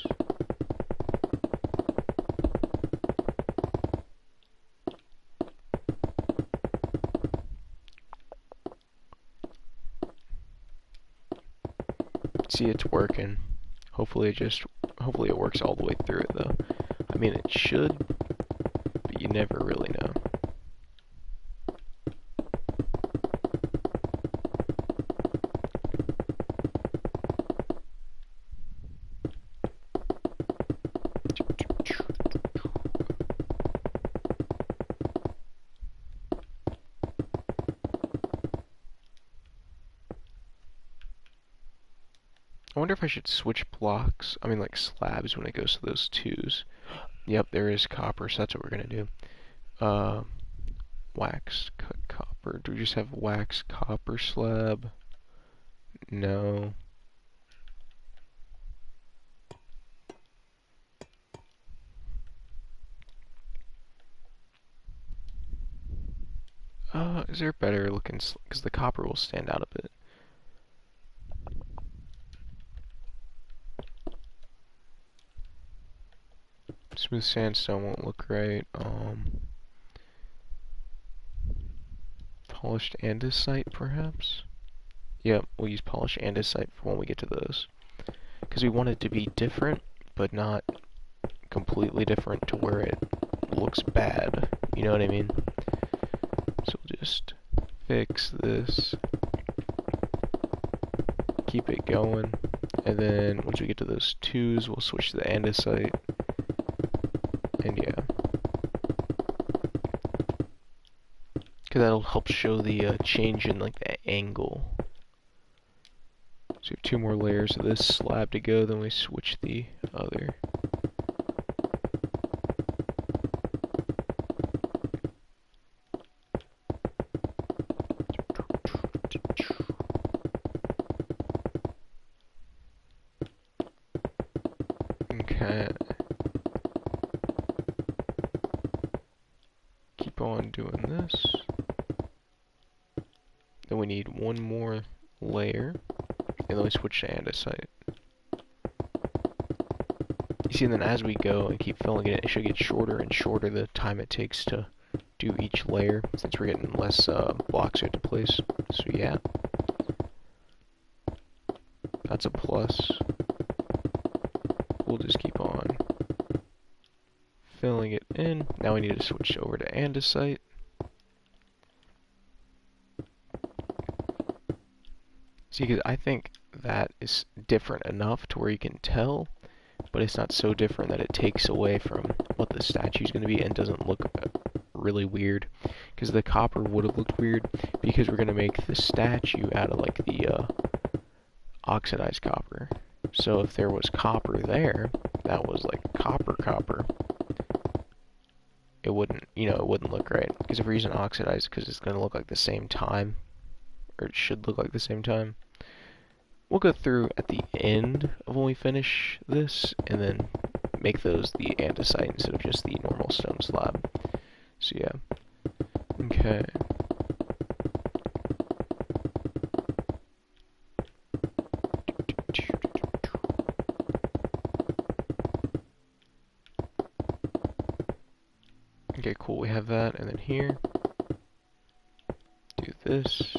See, it's working. Hopefully it works all the way through it though. I mean, it should, but you never really know. I wonder if I should switch blocks, I mean like slabs when it goes to those 2s. Yep, there is copper, so that's what we're gonna do. Wax, cut copper. Do we just have wax copper slab? No. Is there better looking, because the copper will stand out a bit. Smooth sandstone won't look right. Polished andesite, perhaps? Yep, we'll use polished andesite for when we get to those. Because we want it to be different, but not completely different to where it looks bad. You know what I mean? So we'll just fix this. Keep it going. And then once we get to those 2s, we'll switch to the andesite. And yeah. Because that'll help show the change in like the angle. So we have 2 more layers of this slab to go, then we switch the other. Okay. Keep on doing this. Then we need 1 more layer, and then we switch to andesite. You see, and then as we go and keep filling it, it should get shorter and shorter the time it takes to do each layer, since we're getting less blocks we have to place. So yeah, that's a plus. We'll just keep on filling it in. Now we need to switch over to andesite. See, because I think that is different enough to where you can tell, but it's not so different that it takes away from what the statue is going to be and doesn't look really weird. Because the copper would have looked weird because we're going to make the statue out of like the oxidized copper. So if there was copper there, that was like copper, it wouldn't, it wouldn't look right. Because if we're using oxidized, because it's going to look like the same time, or it should look like the same time. We'll go through at the end of when we finish this, and then make those the andesite instead of just the normal stone slab. So yeah. Okay. Okay, cool, we have that, and then here, do this.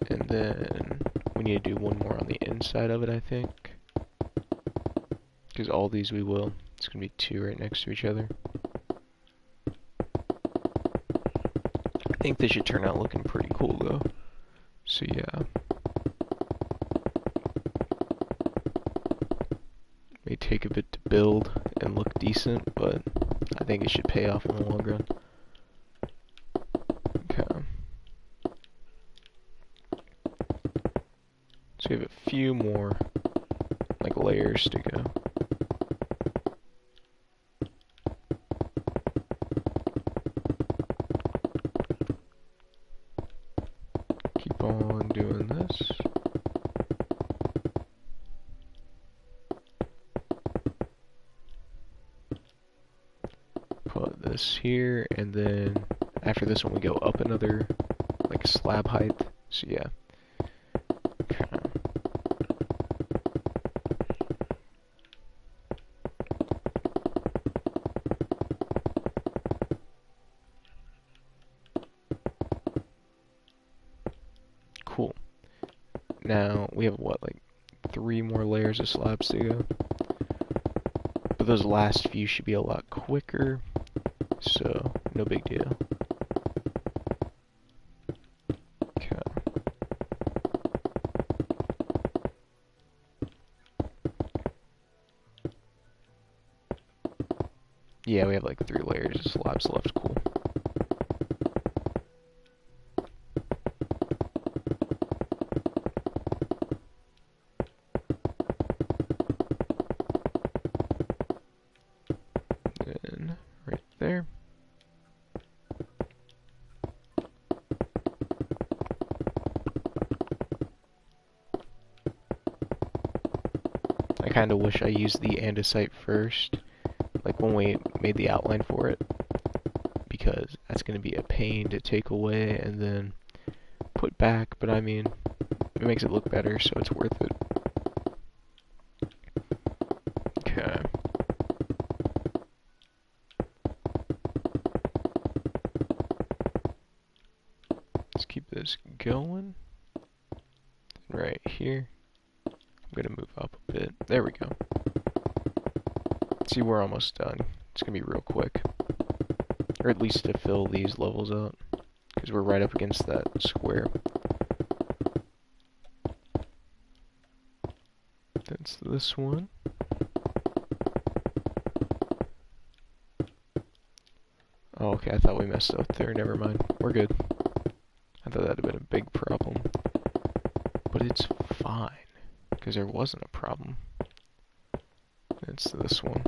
And then we need to do 1 more on the inside of it, I think. Because all these we will. It's going to be 2 right next to each other. I think this should turn out looking pretty cool, though. So yeah. May take a bit to build and look decent, but I think it should pay off in the long run. Okay. So we have a few more like layers to go. Keep on doing this. Put this here, and then after this one we go up another like slab height. So yeah. Cool. Now we have what, like 3 more layers of slabs to go. But those last few should be a lot quicker, so no big deal. Okay. Yeah, we have like 3 layers of slabs left. Cool. Then right there. kind of wish I used the andesite first, like when we made the outline for it, because that's going to be a pain to take away and then put back, but I mean, it makes it look better, so it's worth it. Okay. Let's keep this going. Right here. I'm gonna move up a bit. There we go. See, we're almost done. It's gonna be real quick. Or at least to fill these levels out. Because we're right up against that square. That's this one. Oh, okay, I thought we messed up there. Never mind. We're good. I thought that'd have been a big problem. But it's fine. Because there wasn't a problem. It's this one.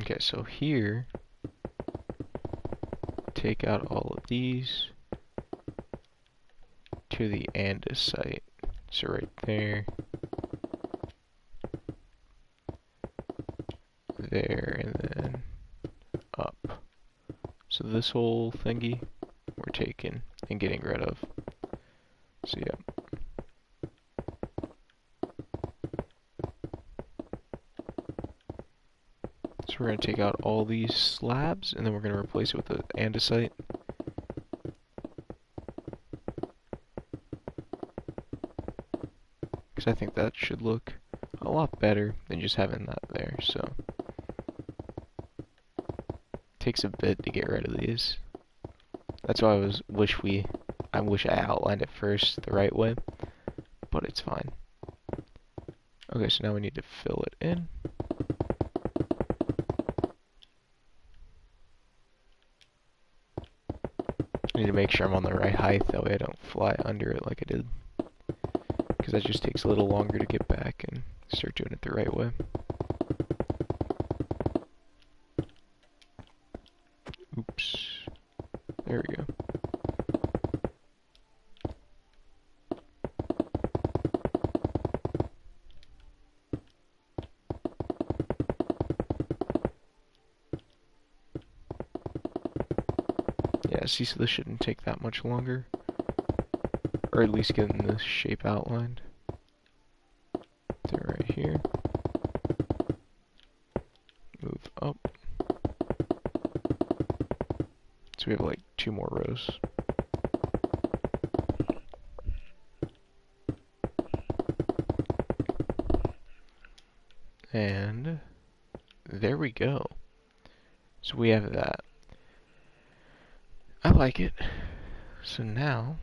Okay, so here, take out all of these to the andesite. So right there, there, and then up. So this whole thingy, we're taking and getting rid of. So yeah. So we're going to take out all these slabs, and then we're going to replace it with the andesite. Because I think that should look a lot better than just having that there, so. Takes a bit to get rid of these. That's why I wish I outlined it first the right way, but it's fine. Okay, so now we need to fill it in. I need to make sure I'm on the right height, that way I don't fly under it like I did. Because that just takes a little longer to get back and start doing it the right way. Oops. There we go. Yeah, see, so this shouldn't take that much longer. Or at least getting this shape outlined. They're right here. Move up. So we have like 2 more rows. And there we go. So we have that. I like it. So now,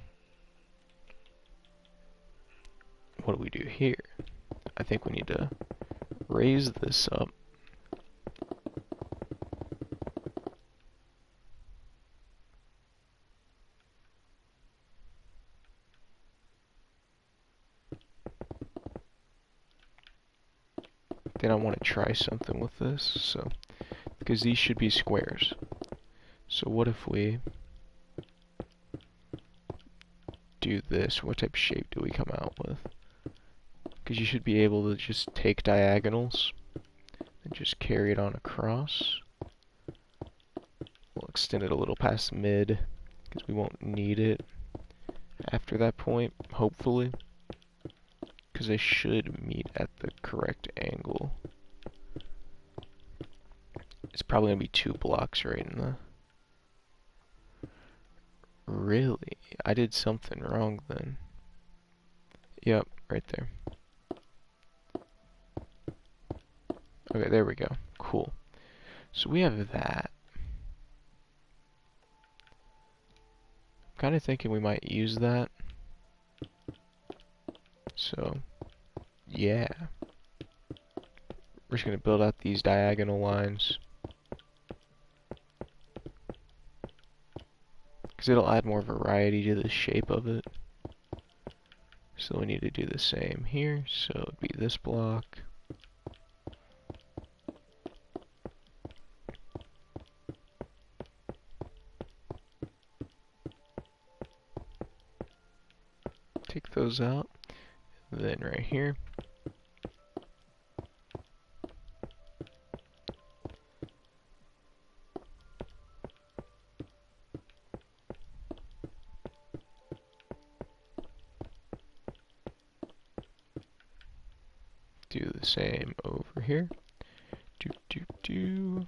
what do we do here? I think we need to raise this up. Then I want to try something with this, so because these should be squares. So what if we do this? What type of shape do we come out with? Because you should be able to just take diagonals and just carry it on across. We'll extend it a little past mid because we won't need it after that point, hopefully. Because they should meet at the correct angle. It's probably going to be 2 blocks right in the... Really? I did something wrong then. Yep, right there. Okay, there we go. Cool. So we have that. I'm kind of thinking we might use that. So, yeah. We're just going to build out these diagonal lines. Because it'll add more variety to the shape of it. So we need to do the same here. So it'd be this block. those out. Then right here, do the same over here. Do, do, do.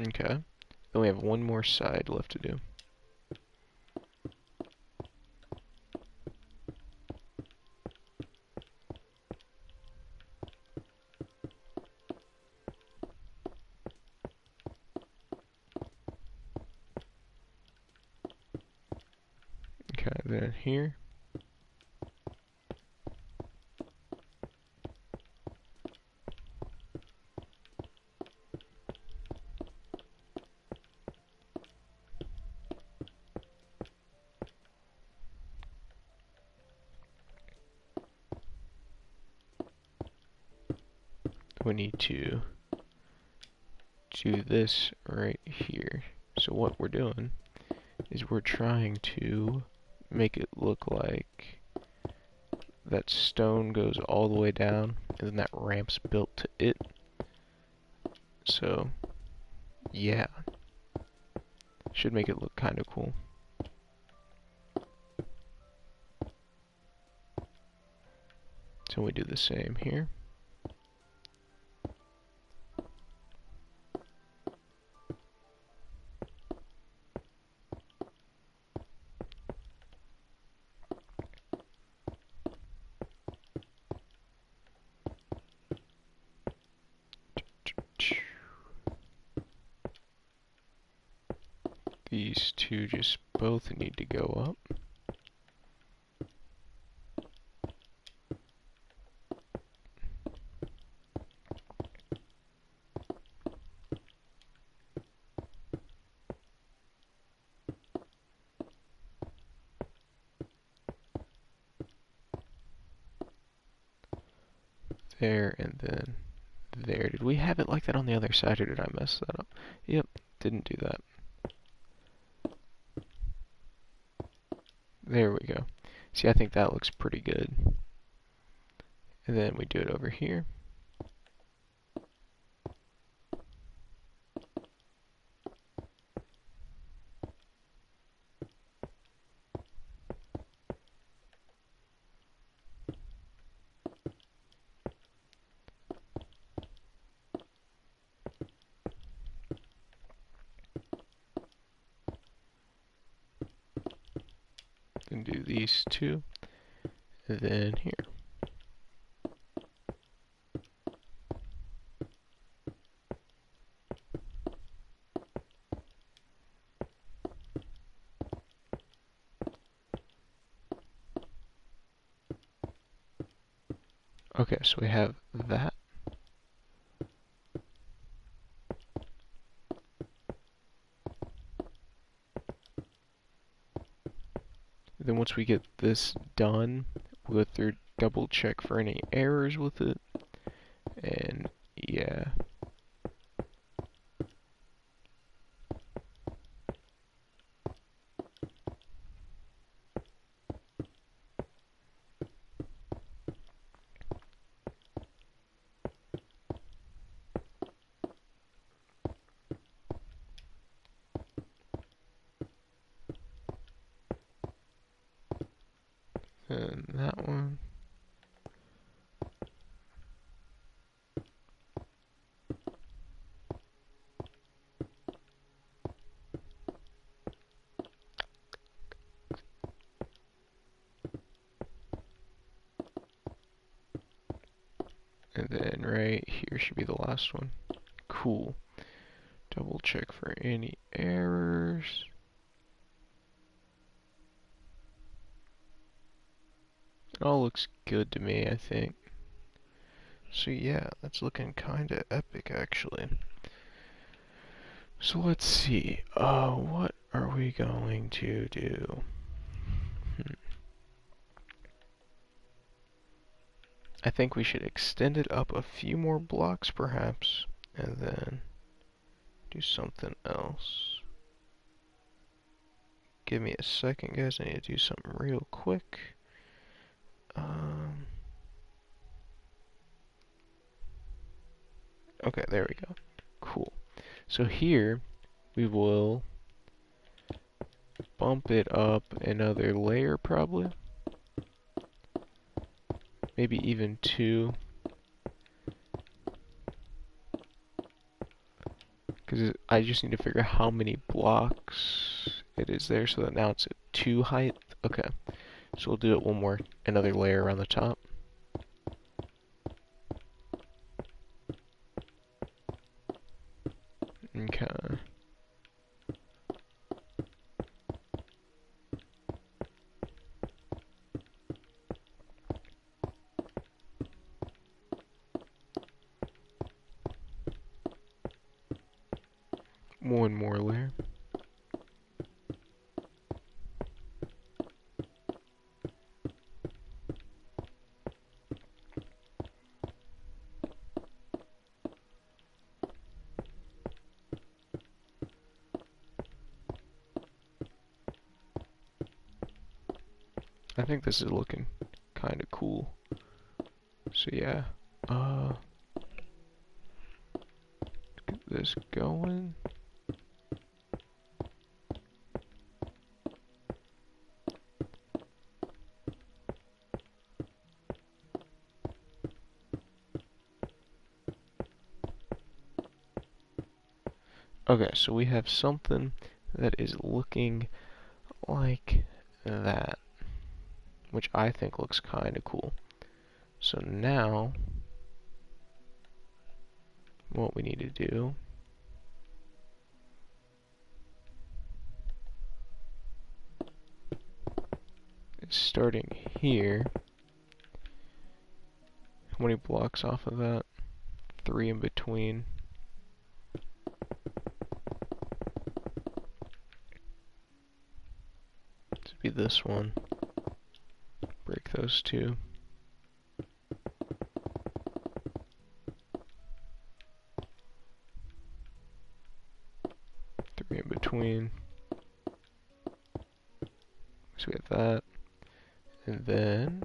Okay. Then we have one more side left to do. Okay, then here. We need to do this right here. So what we're doing is we're trying to make it look like that stone goes all the way down and then that ramp's built to it. So yeah, should make it look kind of cool. So we do the same here. These two just both need to go up. There and then there. Did we have it like that on the other side or did I mess that up? Yep, didn't do that. There we go. See, I think that looks pretty good. And then we do it over here. And do these two. And then here. Okay, so we have that. Then once we get this done, we'll go through, double check for any errors with it. And yeah. And that one. And then right here should be the last one. Cool. Double check for any errors. It all looks good to me, I think. So yeah, that's looking kinda epic actually. So let's see. What are we going to do? I think we should extend it up a few more blocks perhaps. and then do something else. Give me a second, guys. I need to do something real quick. Okay, there we go. Cool. So here we will bump it up another layer, probably. Maybe even 2. Because I just need to figure out how many blocks it is there so that now it's at 2 height. Okay, so we'll do it one more, another layer around the top. Okay. One more layer. I think this is looking kind of cool. So yeah, get this going. Okay, so we have something that is looking like that, which I think looks kind of cool. So now, what we need to do is starting here. How many blocks off of that? 3 in between. To be this one. Break those 2. 3 in between. So we have that. And then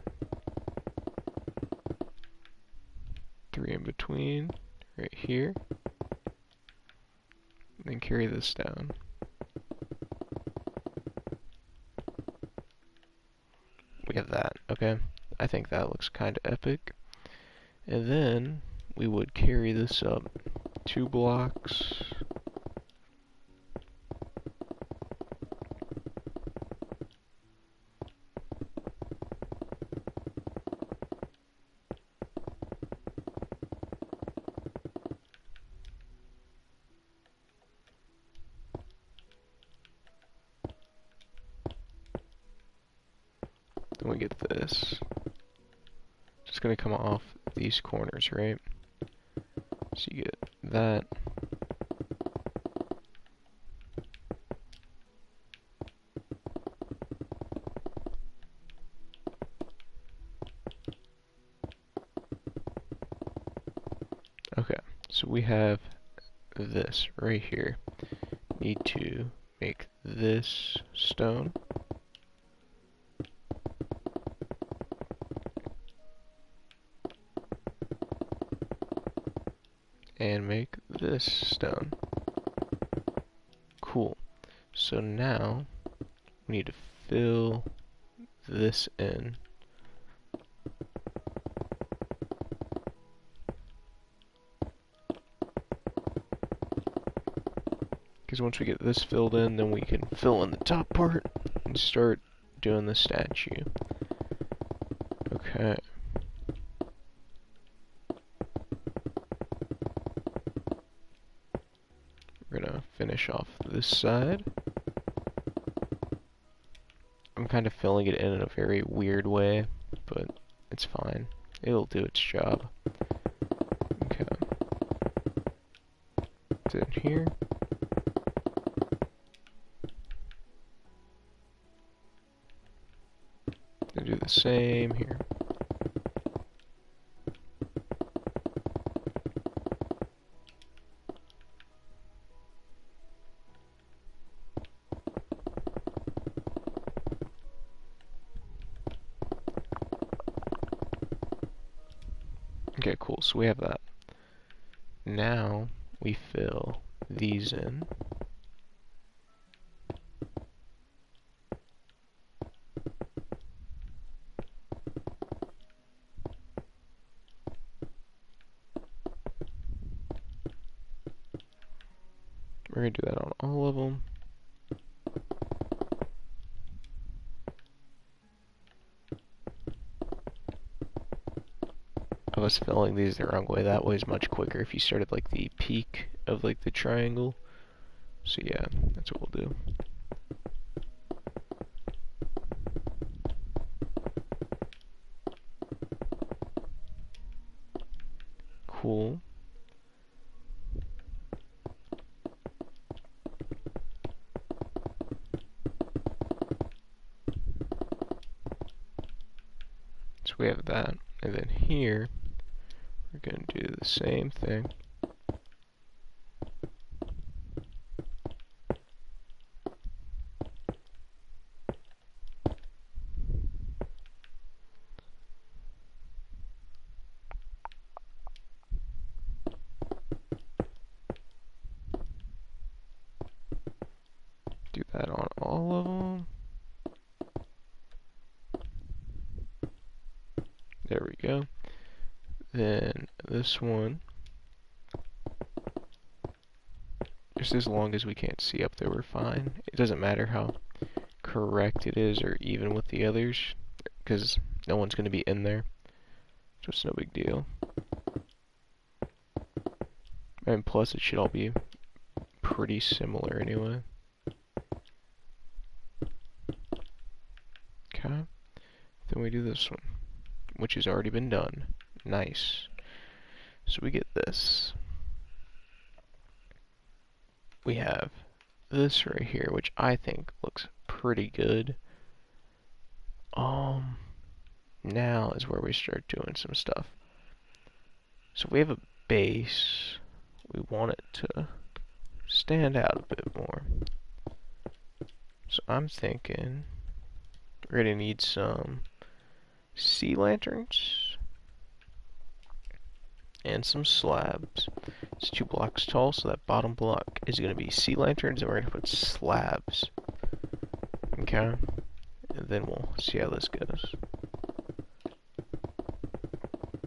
3 in between right here. And then carry this down. We have that, okay? I think that looks kind of epic. And then we would carry this up 2 blocks. Then we get this. It's going to come off these corners, right? So you get that. Okay, so we have this right here. Need to make this stone. And make this stone. Cool. So now we need to fill this in. Because once we get this filled in, then we can fill in the top part and start doing the statue. Okay. We're gonna finish off this side. I'm kind of filling it in a very weird way, but it's fine. It'll do its job. Okay. It's in here. And do the same here. Okay, cool. So we have that. Now we fill these in. We're going to do that on all of them. I was filling these the wrong way. That way is much quicker if you started like the peak of like the triangle. So yeah, that's what we'll do. Cool. So we have that. And then here, we're going to do the same thing. Do that on all of them. There we go. Then this one, just as long as we can't see up there, we're fine. It doesn't matter how correct it is or even with the others, because no one's going to be in there. So it's no big deal. And plus, it should all be pretty similar anyway. Okay. Then we do this one, which has already been done. Nice. So we get this. We have this right here, which I think looks pretty good. Now is where we start doing some stuff. So we have a base. We want it to stand out a bit more. So I'm thinking we're gonna need some sea lanterns and some slabs. It's 2 blocks tall, so that bottom block is gonna be sea lanterns, and we're gonna put slabs. Okay, and then we'll see how this goes.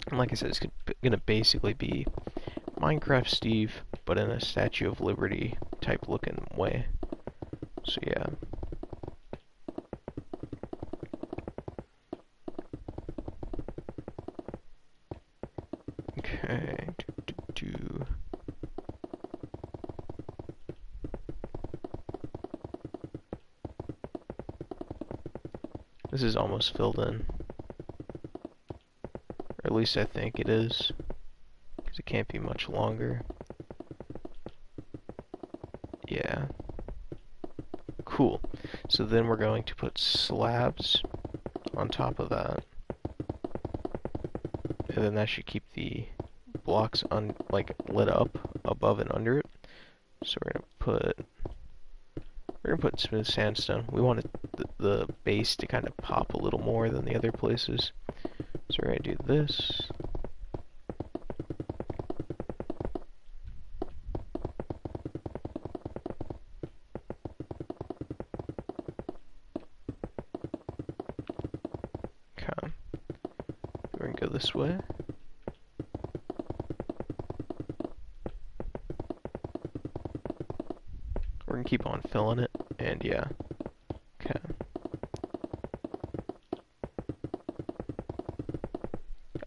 And like I said, it's gonna basically be Minecraft Steve, but in a Statue of Liberty type looking way. So yeah. Okay. This is almost filled in. Or at least I think it is. Because it can't be much longer. Yeah. Cool. So then we're going to put slabs on top of that. And then that should keep the blocks lit up above and under it. So we're gonna put smooth sandstone. We want the base to kind of pop a little more than the other places. So we're gonna do this. Okay. We're gonna go this way. We're gonna keep on filling it, and yeah. Okay.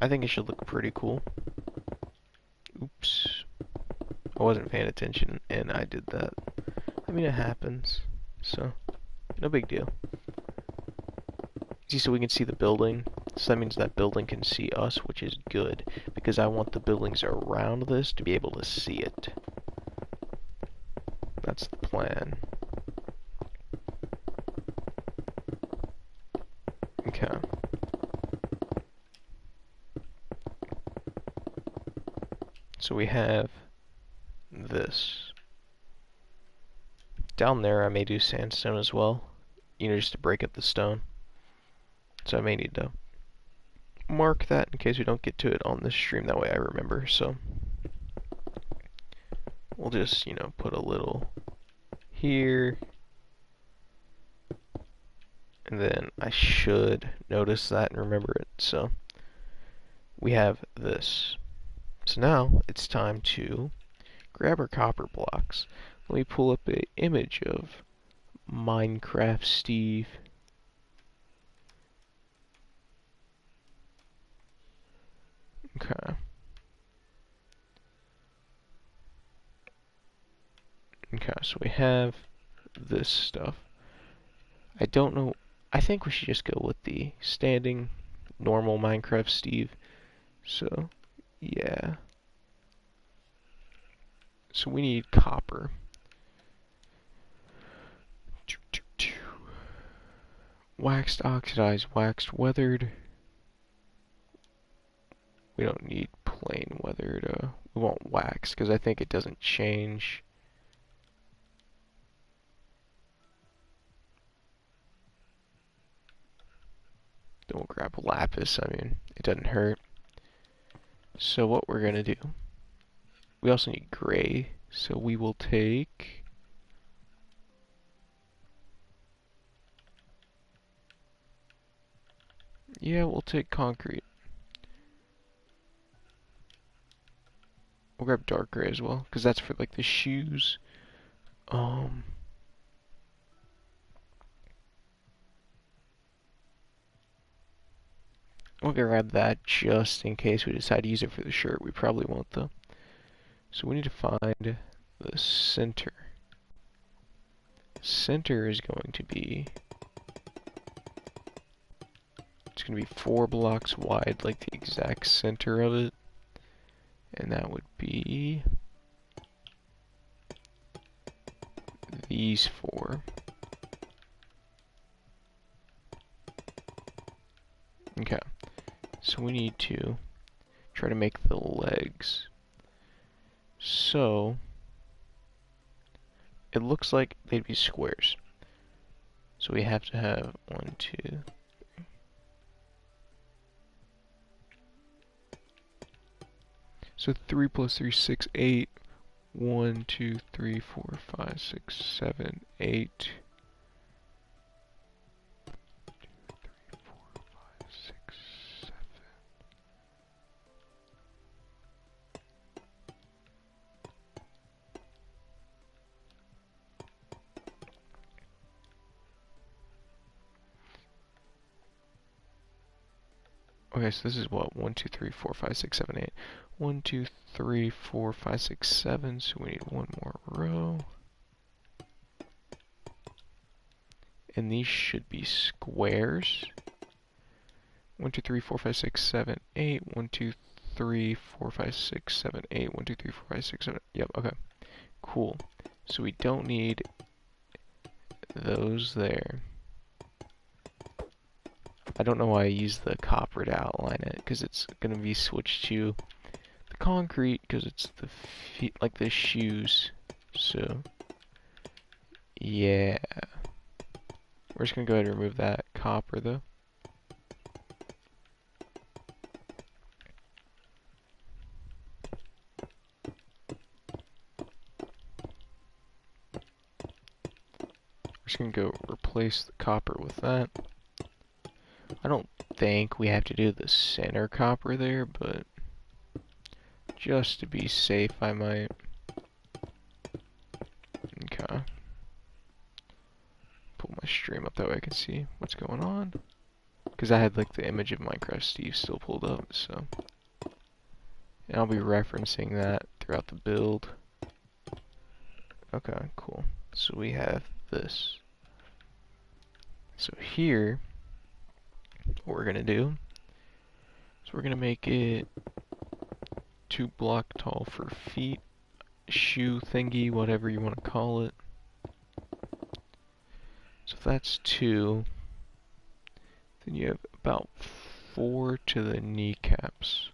I think it should look pretty cool. Oops. I wasn't paying attention, and I did that. I mean, it happens, so no big deal. See, so we can see the building, so that means that building can see us, which is good, because I want the buildings around this to be able to see it. That's the plan. Okay. So we have this. Down there I may do sandstone as well, just to break up the stone. So I may need to mark that in case we don't get to it on this stream. That way I remember. So we'll just, you know, put a little here. And then I should notice that and remember it. So we have this. So now it's time to grab our copper blocks. Let me pull up an image of Minecraft Steve. Okay. Okay, so we have this stuff. I don't know. I think we should just go with the standing normal Minecraft Steve. So, yeah. So we need copper. Waxed, oxidized, waxed, weathered. We don't need plain weathered. We want waxed because I think it doesn't change. Then we'll grab lapis. I mean, it doesn't hurt. So what we're gonna do, we also need gray. So we will take, yeah, we'll take concrete. We'll grab dark gray as well, because that's for like the shoes. We'll grab that just in case we decide to use it for the shirt. We probably won't though. So we need to find the center. Center is going to be, it's going to be 4 blocks wide, like the exact center of it. And that would be these 4. Okay, so we need to try to make the legs. So it looks like they'd be squares. So we have to have 1, 2. So 3 plus 3, 6, 8. 1, 2, 3, 4, 5, 6, 7, 8. 3, 4, 5, 6, 7. Okay, so this is what? 1, 2, 3, 4, 5, 6, 7, 8. 1, 2, 3, 4, 5, 6, 7. So we need one more row. And these should be squares. 1, 2, 3, 4, 5, 6, 7, 8. 1, 2, 3, 4, 5, 6, 7, 8. 1, 2, 3, 4, 5, 6, 7. Yep, okay. Cool. So we don't need those there. I don't know why I use the copper to outline it, because it's going to be switched to the concrete, because it's the feet, like the shoes. So, yeah. We're just going to go ahead and remove that copper, though. We're just going to go replace the copper with that. I don't think we have to do the center copper there, but just to be safe, I might. Okay. Pull my stream up that way I can see what's going on. Because I had like the image of Minecraft Steve still pulled up, so. And I'll be referencing that throughout the build. Okay, cool. So we have this. So here, what we're gonna do is we're gonna make it 2 block tall for feet, shoe thingy, whatever you want to call it. So if that's 2, then you have about 4 to the kneecaps.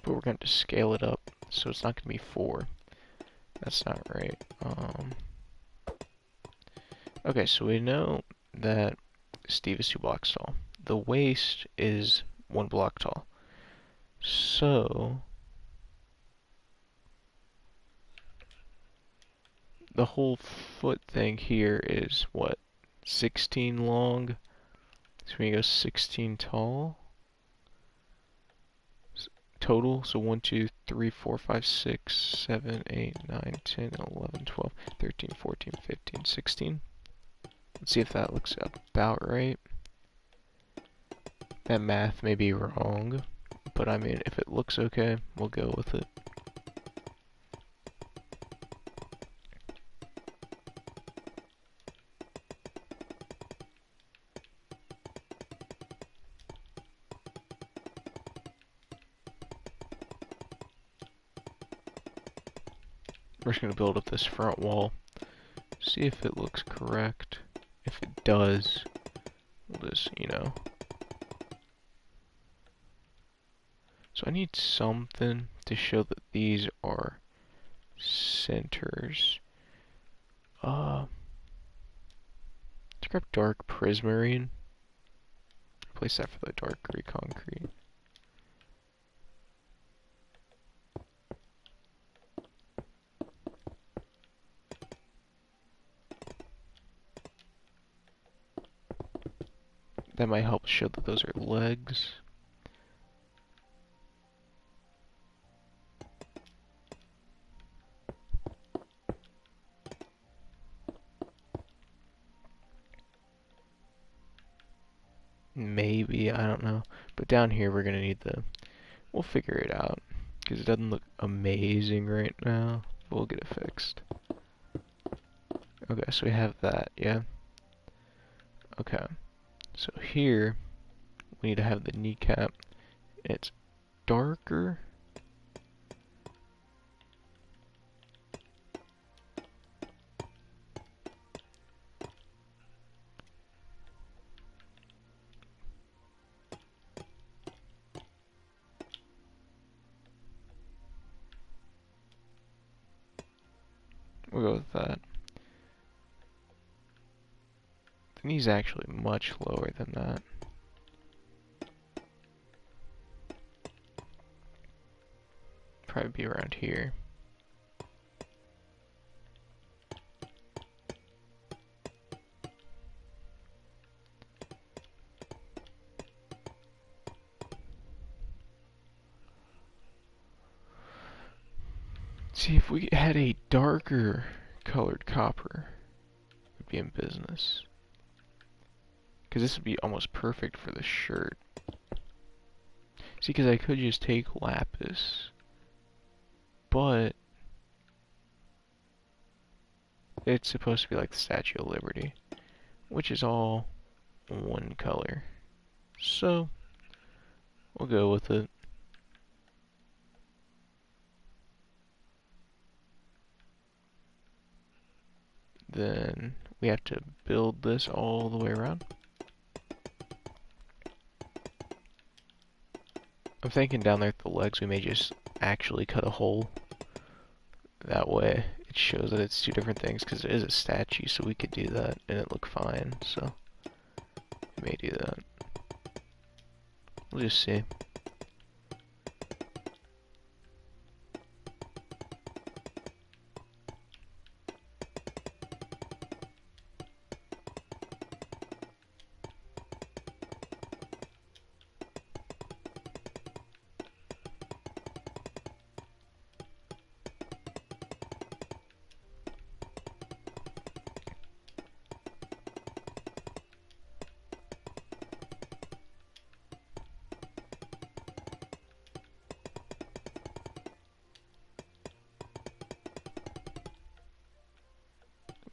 but we're going to scale it up, so it's not going to be 4. That's not right. Okay, so we know that Steve is 2 blocks tall. The waist is 1 block tall. So the whole foot thing here is what? 16 long. So we go 16 tall. Total, so 1, 2, 3, 4, 5, 6, 7, 8, 9, 10, 11, 12, 13, 14, 15, 16. Let's see if that looks about right. That math may be wrong, but I mean, if it looks okay, we'll go with it. We're just going to build up this front wall, see if it looks correct. If it does, we'll just, So I need something to show that these are centers. Let's grab dark prismarine. Replace that for the dark gray concrete. That might help show that those are legs. Maybe, I don't know. But down here we're gonna need we'll figure it out. Because it doesn't look amazing right now. We'll get it fixed. Okay, so we have that, yeah? Okay. So here, we need to have the kneecap. It's darker. We'll go with that. The knee's actually much lower than that. Probably be around here. See, if we had a darker colored copper, we'd be in business. Because this would be almost perfect for the shirt. See, because I could just take lapis, but it's supposed to be like the Statue of Liberty, which is all one color. So, we'll go with it. Then we have to build this all the way around. I'm thinking down there at the legs we may just actually cut a hole. That way it shows that it's 2 different things, because it is a statue, so we could do that and it look fine, so we may do that. We'll just see.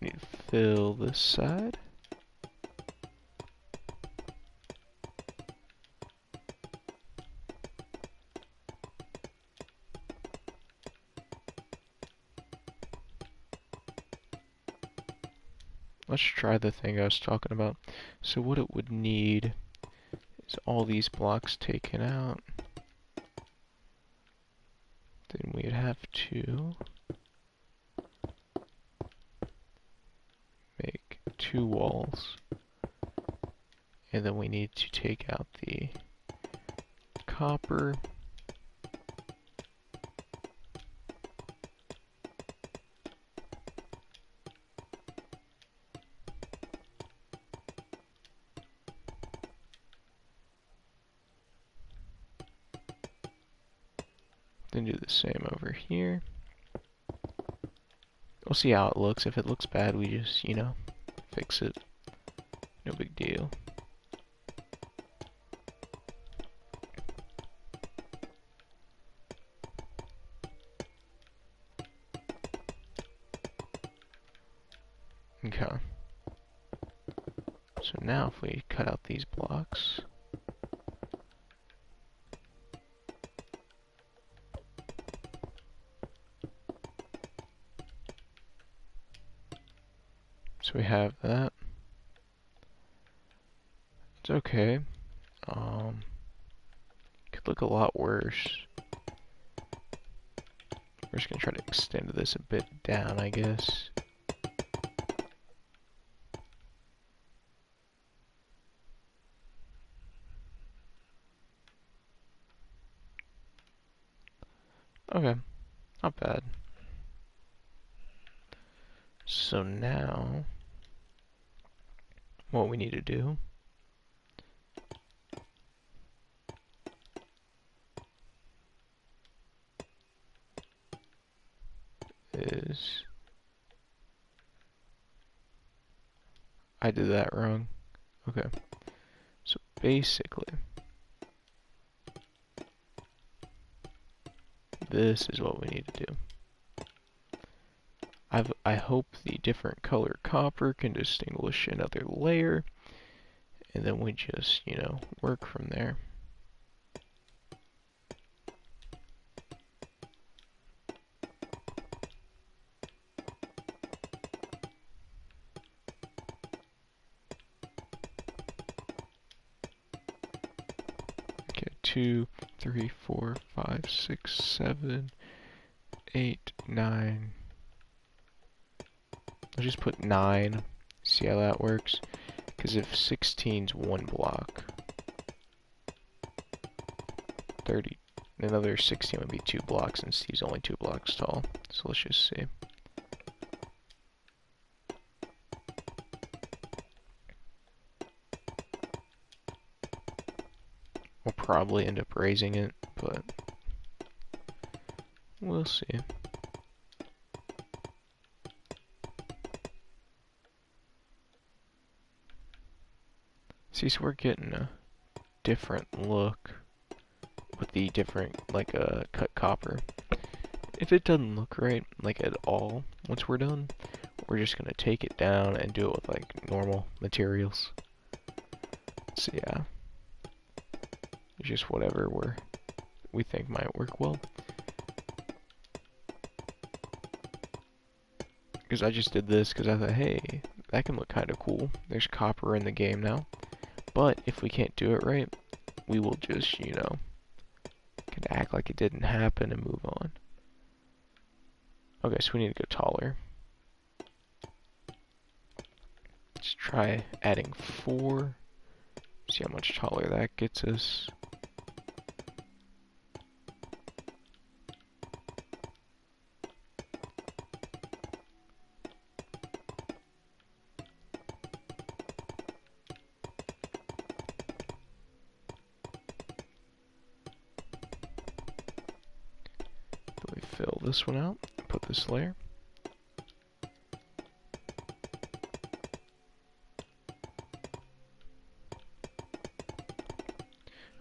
We need to fill this side. Let's try the thing I was talking about. So what it would need is all these blocks taken out. then we'd have to make 2 walls. And then we need to take out the copper. Then do the same over here. We'll see how it looks. If it looks bad, we just, you know, fix it. No big deal. Okay. So now if we cut out these blocks, so we have that. It's okay. Could look a lot worse. We're just gonna try to extend this a bit down, I guess. Okay, not bad. So now, what we need to do is, I did that wrong. Okay, so basically, this is what we need to do. I hope the different color copper can distinguish another layer, and then we just, you know, work from there. Okay, 2, 3, 4, 5, 6, 7, 8, 9. I'll just put 9, see how that works. Because if 16's 1 block, 30, another 16 would be 2 blocks, and Steve's only 2 blocks tall. So let's just see. We'll probably end up raising it, but we'll see. See, so we're getting a different look with the different, like, cut copper. If it doesn't look right, like, at all, once we're done, we're just gonna take it down and do it with, like, normal materials. So, yeah. It's just whatever we think might work well. Because I just did this because I thought, hey, that can look kind of cool. There's copper in the game now. But if we can't do it right, we will just, you know, can act like it didn't happen and move on. Okay, so we need to go taller. Let's try adding 4. See how much taller that gets us. We fill this one out, put this layer.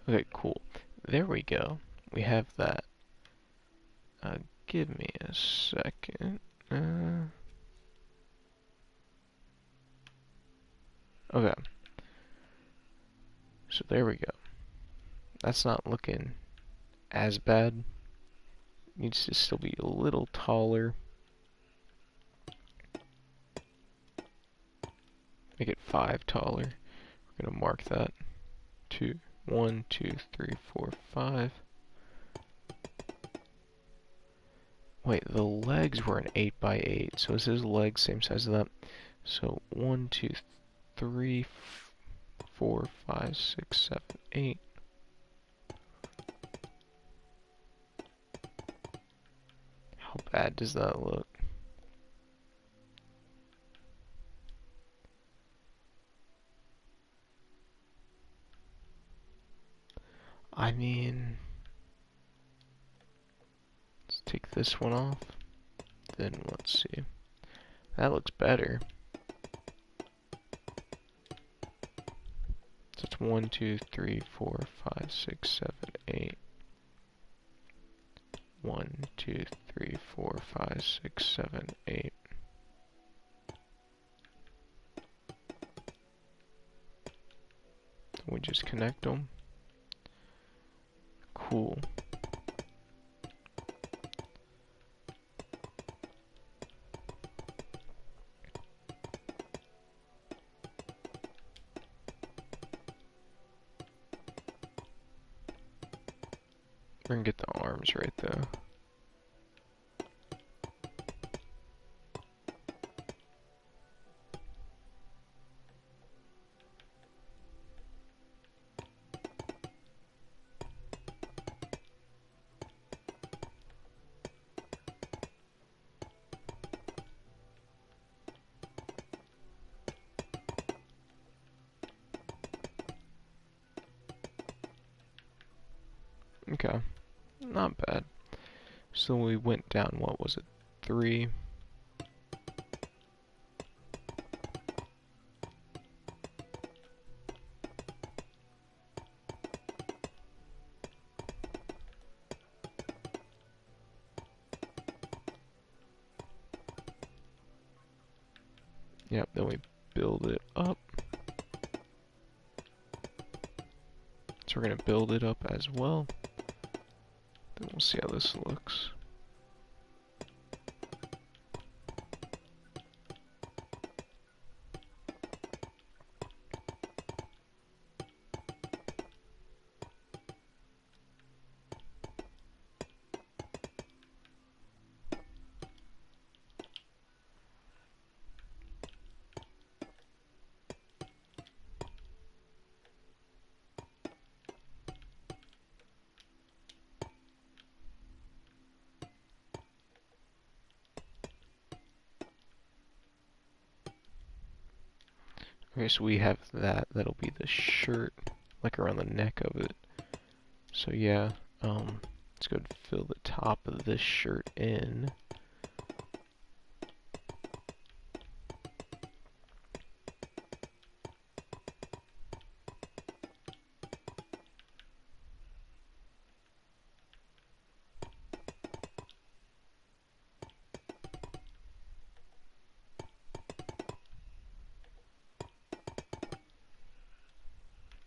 Okay, cool. There we go. We have that. Give me a second. Okay. So there we go. That's not looking as bad. Needs to still be a little taller. Make it 5 taller. We're gonna mark that. 2, 1, 2, 3, 4, 5. Wait, the legs were an 8 by 8, so is his legs same size as that? So 1, 2, 3, 4, 5, 6, 7, 8. How bad does that look? I mean, let's take this one off. Then let's see. That looks better. So it's 1, 2, 3, 4, 5, 6, 7, 8. 1, 2, 3, 4, 5, 6, 7, 8. We just connect them. Cool. We're gonna get the arms right though. Okay, not bad. So we went down, what was it, 3? Yep, then we build it up. So we're gonna build it up as well. Then we'll see how this looks. Okay, so we have that. That'll be the shirt, like around the neck of it. So yeah, let's go fill the top of this shirt in.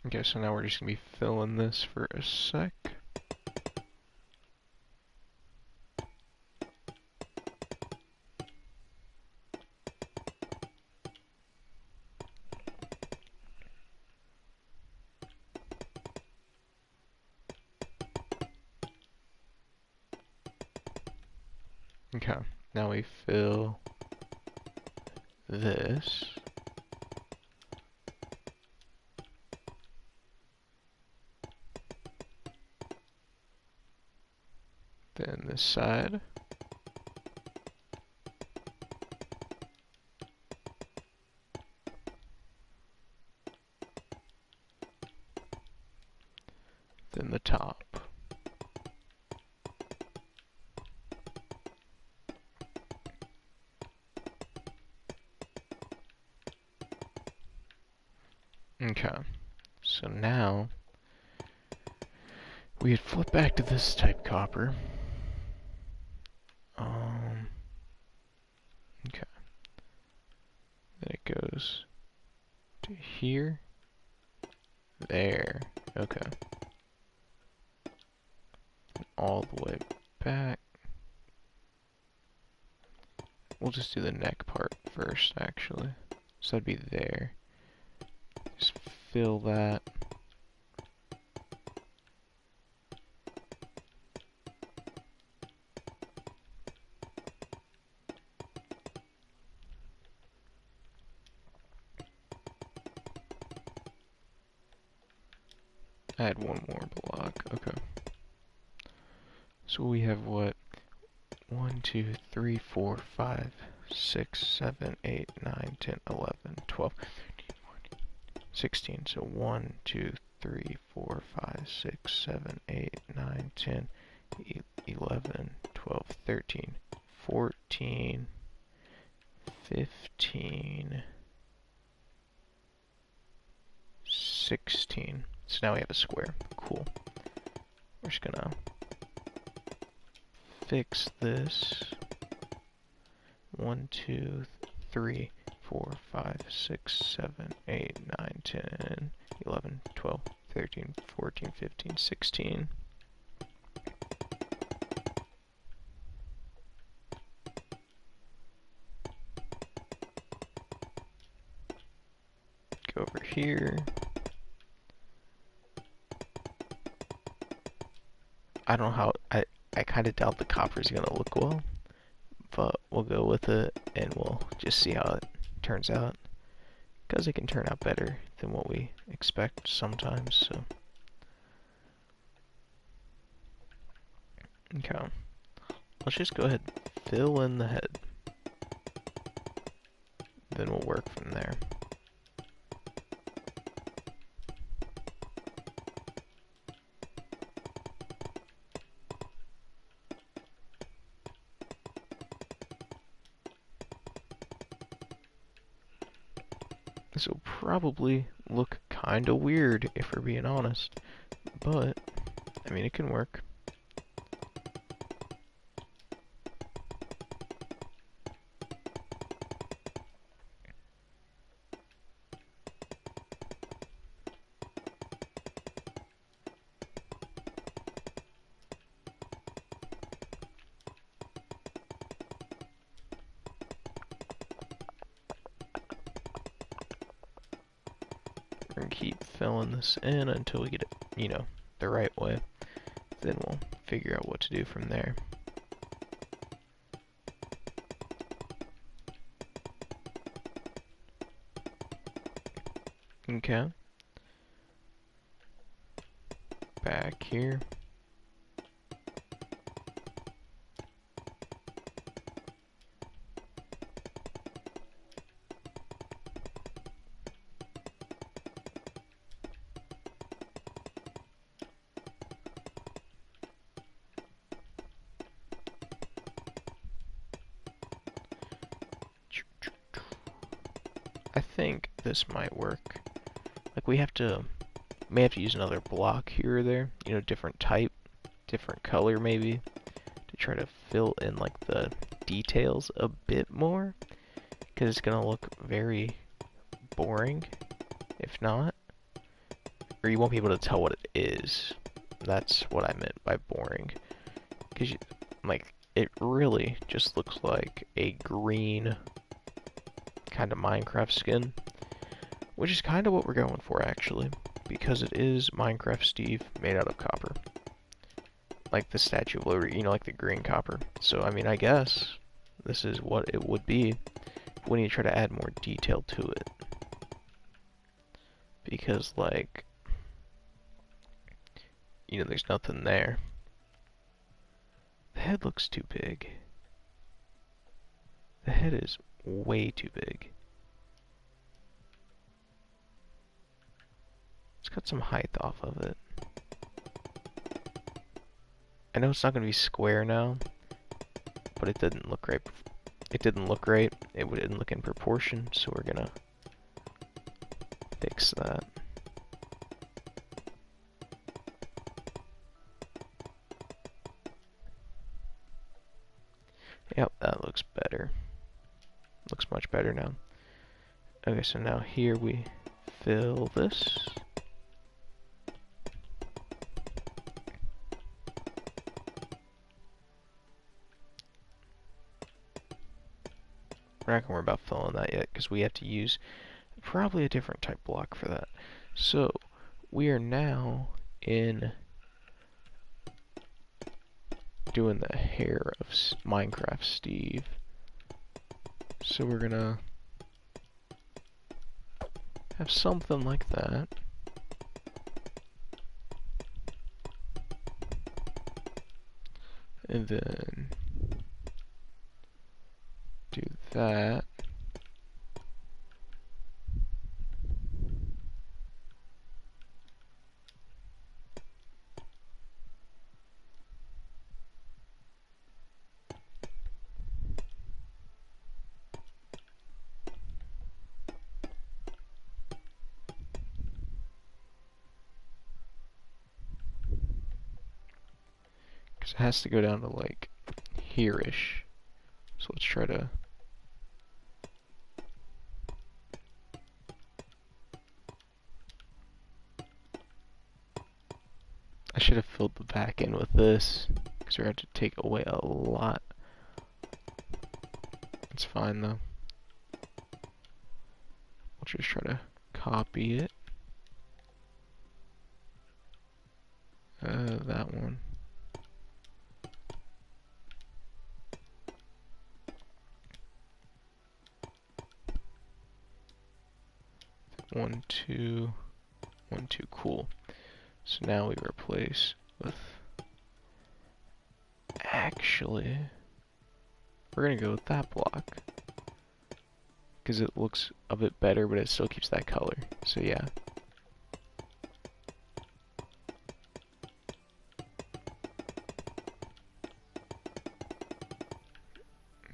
Okay, so now we're just gonna be filling this for a sec. Okay, now we fill this. Then this side. Then the top. Okay, so now we would flip back to this type copper. Okay. Then it goes to here. There. Okay. All the way back. We'll just do the neck part first, actually. So that'd be there. Just fill that. Add one more block. Okay. So we have what? 1, 2, 3, 4, 5, 6, 7, 8, 9, 10, 11, 12, 13, 14, 16. So 1, 2, 3, 4, 5, 6, 7, 8, 9, 10, 11, 12, 13, 14, 15, 16. So now we have a square. Cool. We're just gonna fix this. 1, 2, 3, 4, 5, 6, 7, 8, 9, 10, 11, 12, 13, 14, 15, 16. Go over here. I don't know how, I kind of doubt the copper is going to look well, but we'll go with it and we'll just see how it turns out. Because it can turn out better than what we expect sometimes, so. Okay. Let's just go ahead and fill in the head. Then we'll work from there. This will probably look kinda weird if we're being honest, but I mean it can work. We're gonna keep filling this in until we get it, you know, the right way. Then we'll figure out what to do from there. Okay. Back here. I think this might work. Like we may have to use another block here or there, you know, different type, different color maybe, to try to fill in like the details a bit more, because it's gonna look very boring if not, or you won't be able to tell what it is. That's what I meant by boring, because like it really just looks like a green kind of Minecraft skin, which is kind of what we're going for actually, because it is Minecraft Steve made out of copper, like the Statue of Liberty, you know, like the green copper. So I mean, I guess this is what it would be. But we need to try to add more detail to it, because like, you know, there's nothing there. The head looks too big. The head is way too big. Let's cut some height off of it. I know it's not going to be square now, but it didn't look right. It didn't look right. It didn't look in proportion, so we're gonna fix that. Yep, that looks better. Looks much better now. Okay, so now here we fill this. We're not going to worry about filling that yet, because we have to use probably a different type block for that. So, we are now in doing the hair of Minecraft Steve. So we're gonna have something like that. And then do that. Because it has to go down to like here-ish. So let's try to... I should have filled the back end with this, because we're going to have to take away a lot. It's fine though. We'll just try to copy it. That one. One, two, cool. So now we replace with, actually, we're gonna go with that block. Because it looks a bit better, but it still keeps that color. So yeah.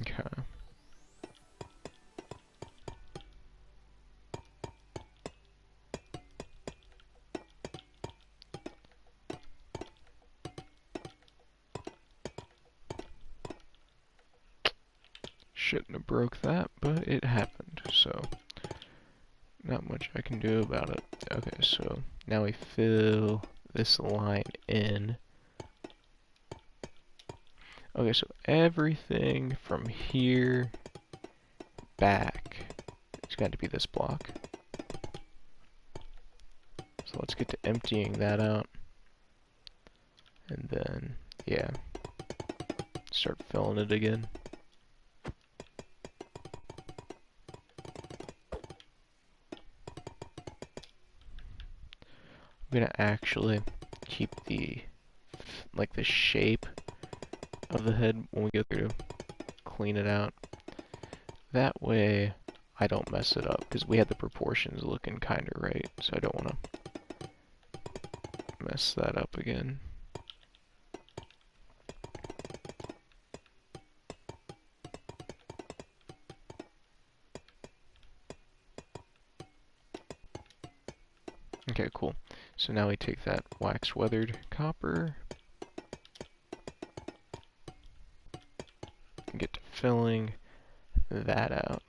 Okay. Shouldn't have broke that, but it happened, so not much I can do about it. Okay, so now we fill this line in. Okay, so everything from here back is going to be this block. So let's get to emptying that out. And then, yeah, start filling it again. I'm gonna actually keep the, like the shape of the head when we go through to clean it out. That way I don't mess it up, because we had the proportions looking kinda right, so I don't wanna mess that up again. Okay, cool. So now we take that wax weathered copper and get to filling that out.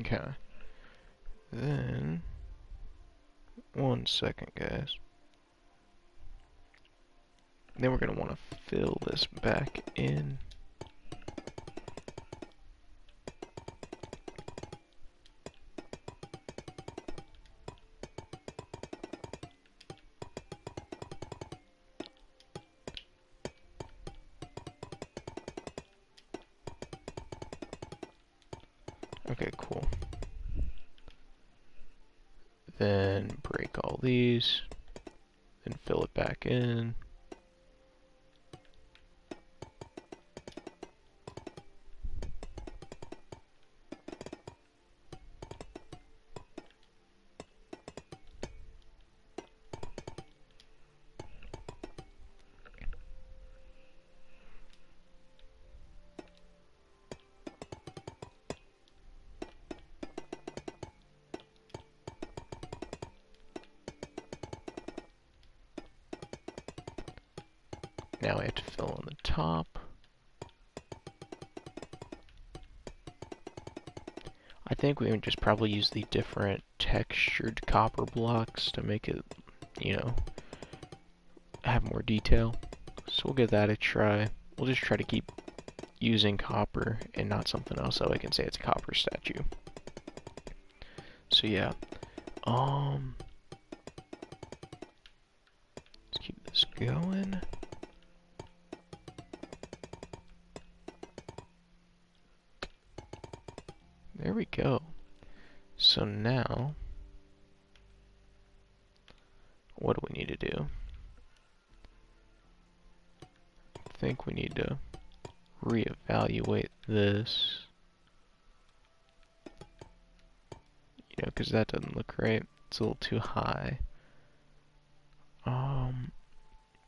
Okay. Then, one second, guys. Then we're going to want to fill this back in. Okay, cool. Then break all these, then fill it back in. Now I have to fill in the top. I think we would just probably use the different textured copper blocks to make it, you know, have more detail. So we'll give that a try. We'll just try to keep using copper and not something else so I can say it's a copper statue. So yeah, let's keep this going. There we go. So now, what do we need to do? I think we need to reevaluate this. You know, because that doesn't look right. It's a little too high.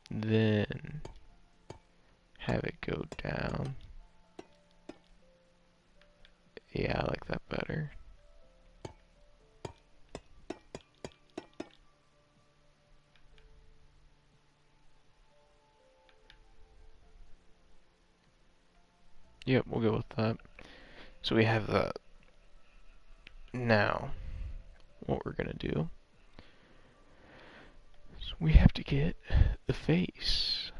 Then have it go down. Yeah, I like that better. Yep, we'll go with that. So we have that. Now, what we're gonna do is we have to get the face.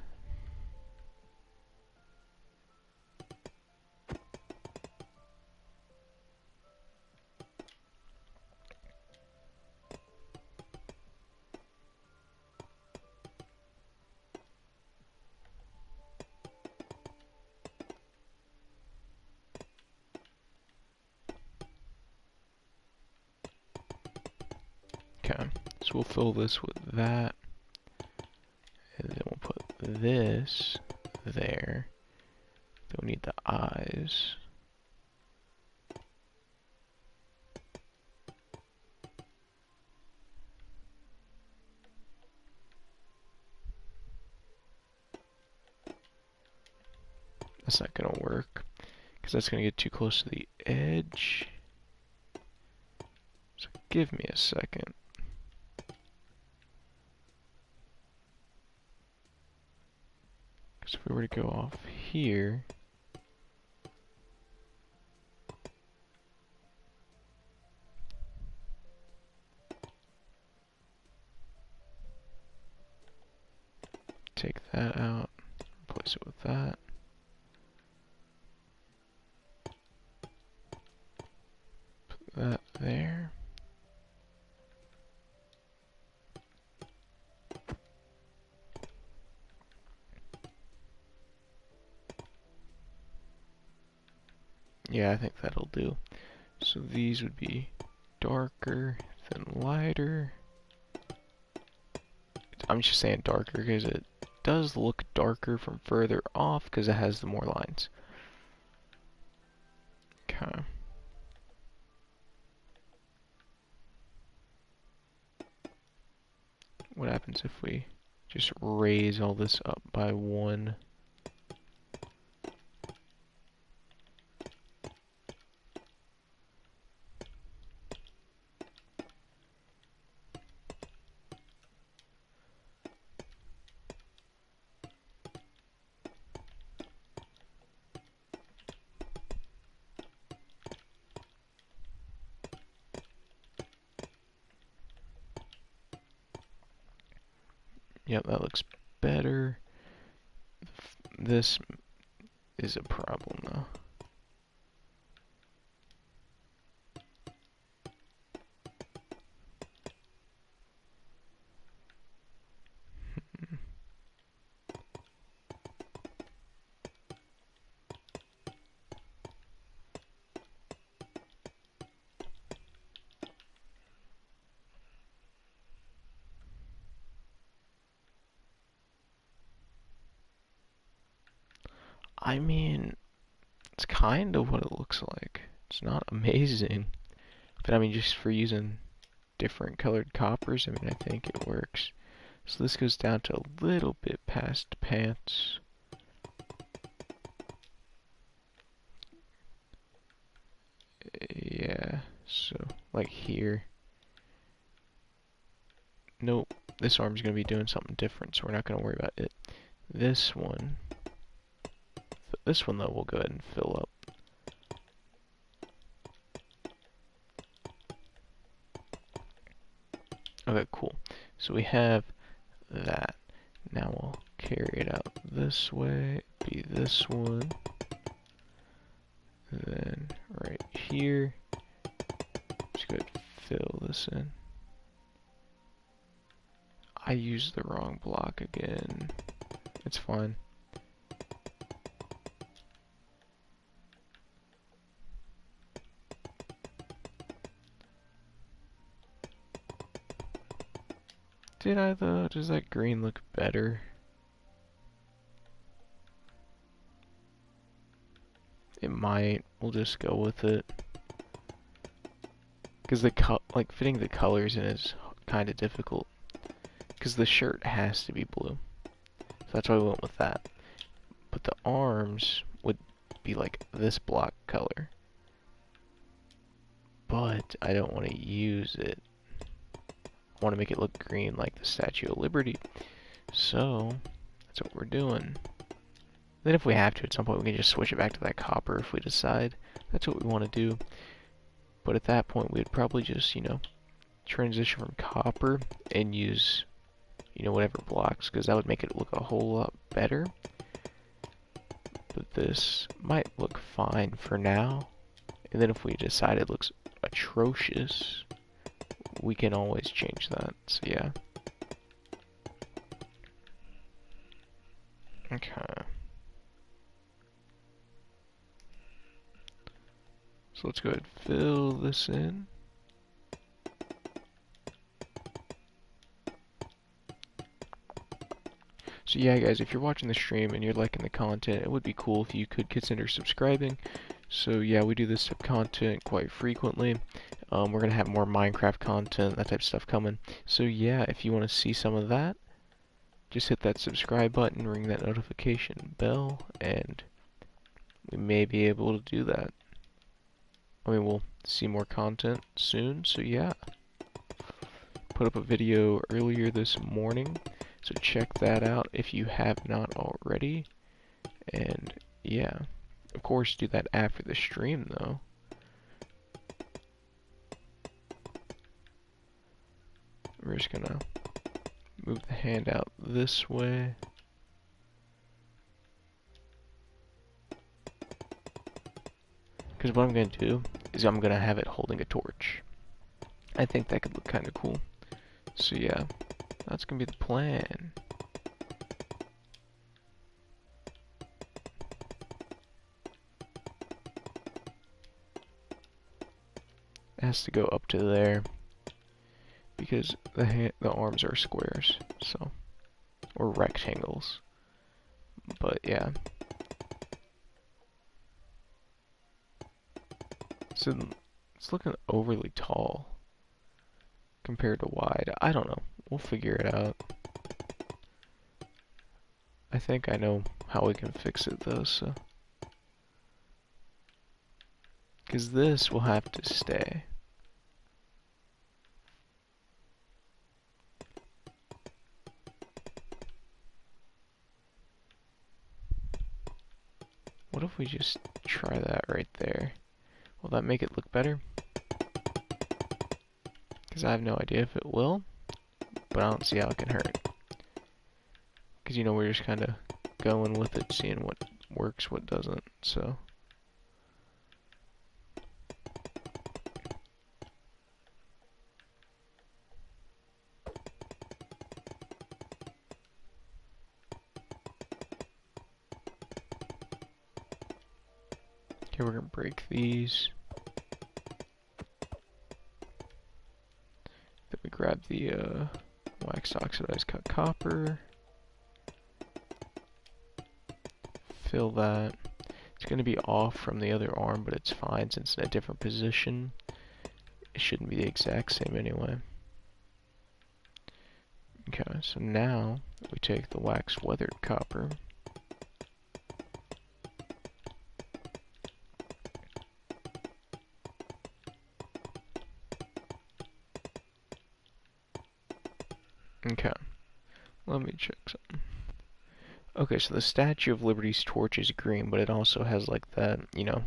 Okay, so we'll fill this with that, and then we'll put this there. Then we need the eyes. That's not gonna work, because that's gonna get too close to the edge. So give me a second. Because if we were to go off here, take that out, replace it with that. Put that there. Yeah, I think that'll do. So these would be darker, then lighter. I'm just saying darker because it does look darker from further off because it has the more lines. Okay. What happens if we just raise all this up by 1? Yep, that looks better. This is a problem though. I mean, it's kind of what it looks like. It's not amazing, but I mean, just for using different colored coppers, I mean, I think it works. So this goes down to a little bit past pants. Yeah, so like here. Nope, this arm's gonna be doing something different, so we're not gonna worry about it. This one though, we'll go ahead and fill up. Okay, cool. So we have that. Now we'll carry it out this way, be this one. Then right here, just go ahead and fill this in. I used the wrong block again. It's fine. Did I though? Does that green look better? It might. We'll just go with it. Because like fitting the colors in is kind of difficult. Because the shirt has to be blue. So that's why we went with that. But the arms would be like this block color. But I don't want to use it. I want to make it look green like the Statue of Liberty. So that's what we're doing. Then if we have to at some point, we can just switch it back to that copper if we decide that's what we want to do. But at that point, we'd probably just, you know, transition from copper and use, you know, whatever blocks, because that would make it look a whole lot better. But this might look fine for now. And then if we decide it looks atrocious, we can always change that. So yeah. Okay. So let's go ahead and fill this in. So yeah guys, if you're watching the stream and you're liking the content, it would be cool if you could consider subscribing. So yeah, we do this type of content quite frequently. We're going to have more Minecraft content, that type of stuff coming. So yeah, if you want to see some of that, just hit that subscribe button, ring that notification bell, and we may be able to do that. I mean, we'll see more content soon, so yeah. Put up a video earlier this morning, so check that out if you have not already. And yeah, of course do that after the stream though. We're just gonna move the hand out this way. Because what I'm going to do is I'm going to have it holding a torch. I think that could look kind of cool. So yeah, that's going to be the plan. It has to go up to there. Because the arms are squares, so, or rectangles. But yeah. So it's looking overly tall compared to wide. I don't know. We'll figure it out. I think I know how we can fix it though, so. Because this will have to stay. What if we just try that right there? Will that make it look better? Because I have no idea if it will, but I don't see how it can hurt. Because, you know, we're just kind of going with it, seeing what works, what doesn't, so. Okay, we're going to break these. Then we grab the wax oxidized cut copper. Fill that. It's going to be off from the other arm, but it's fine since it's in a different position. It shouldn't be the exact same anyway. Okay, so now we take the wax weathered copper. Okay, let me check something. Okay, so the Statue of Liberty's torch is green, but it also has like that, you know,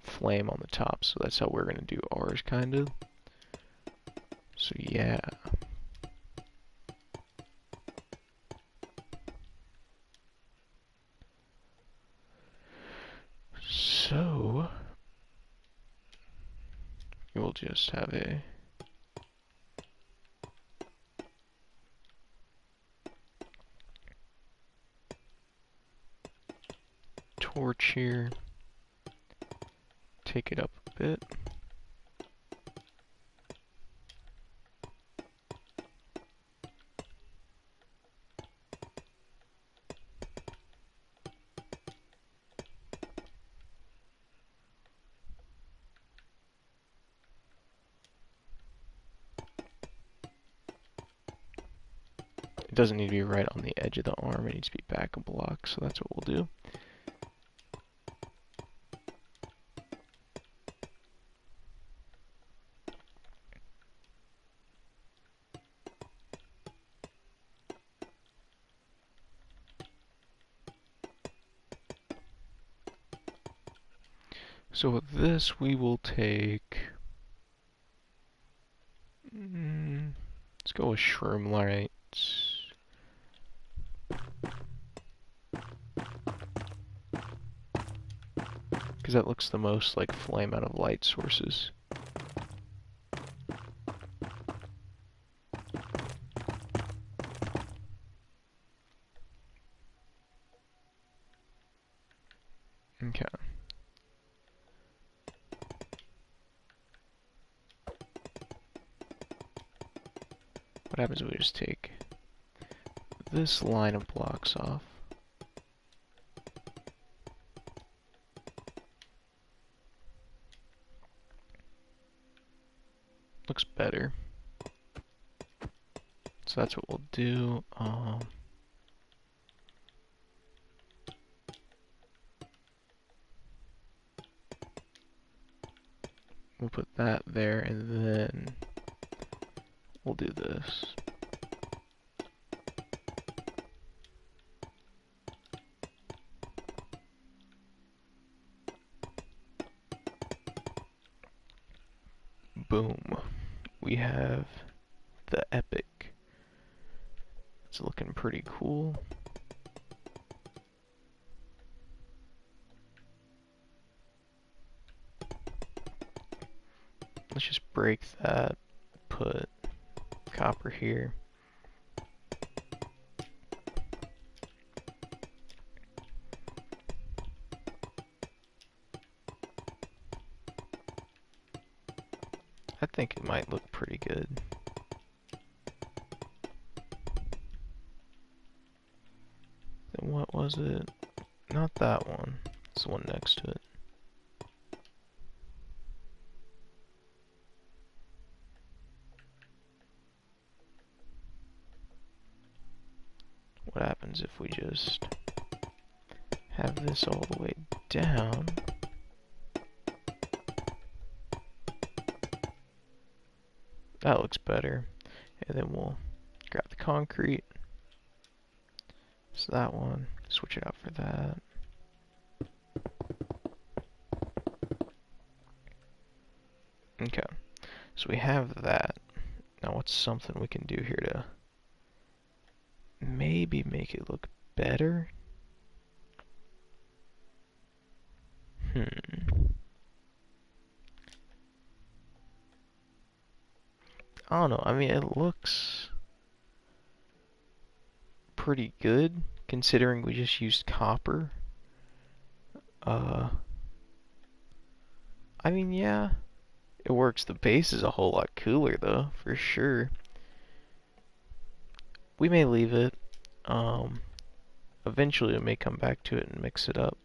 flame on the top. So that's how we're going to do ours, kind of. So yeah. So we'll just have a torch here. Take it up a bit. It doesn't need to be right on the edge of the arm, it needs to be back a block, so that's what we'll do. So with this, we will take... let's go with shroom lights. Because that looks the most like flame out of light sources. Okay. What happens if we just take this line of blocks off? Looks better. So that's what we'll do. We'll put that there, and then we'll do this. Boom. We have the epic. It's looking pretty cool. Let's just break that, put copper here. I think it might look pretty good. Then what was it? Not that one. It's the one next to it. What happens if we just have this all the way down? That looks better. And then we'll grab the concrete. So that one, switch it out for that. Okay, so we have that. Now what's something we can do here to maybe make it look better? I don't know, I mean it looks pretty good considering we just used copper. I mean, yeah, it works. The base is a whole lot cooler though, for sure. We may leave it. Eventually we may come back to it and mix it up.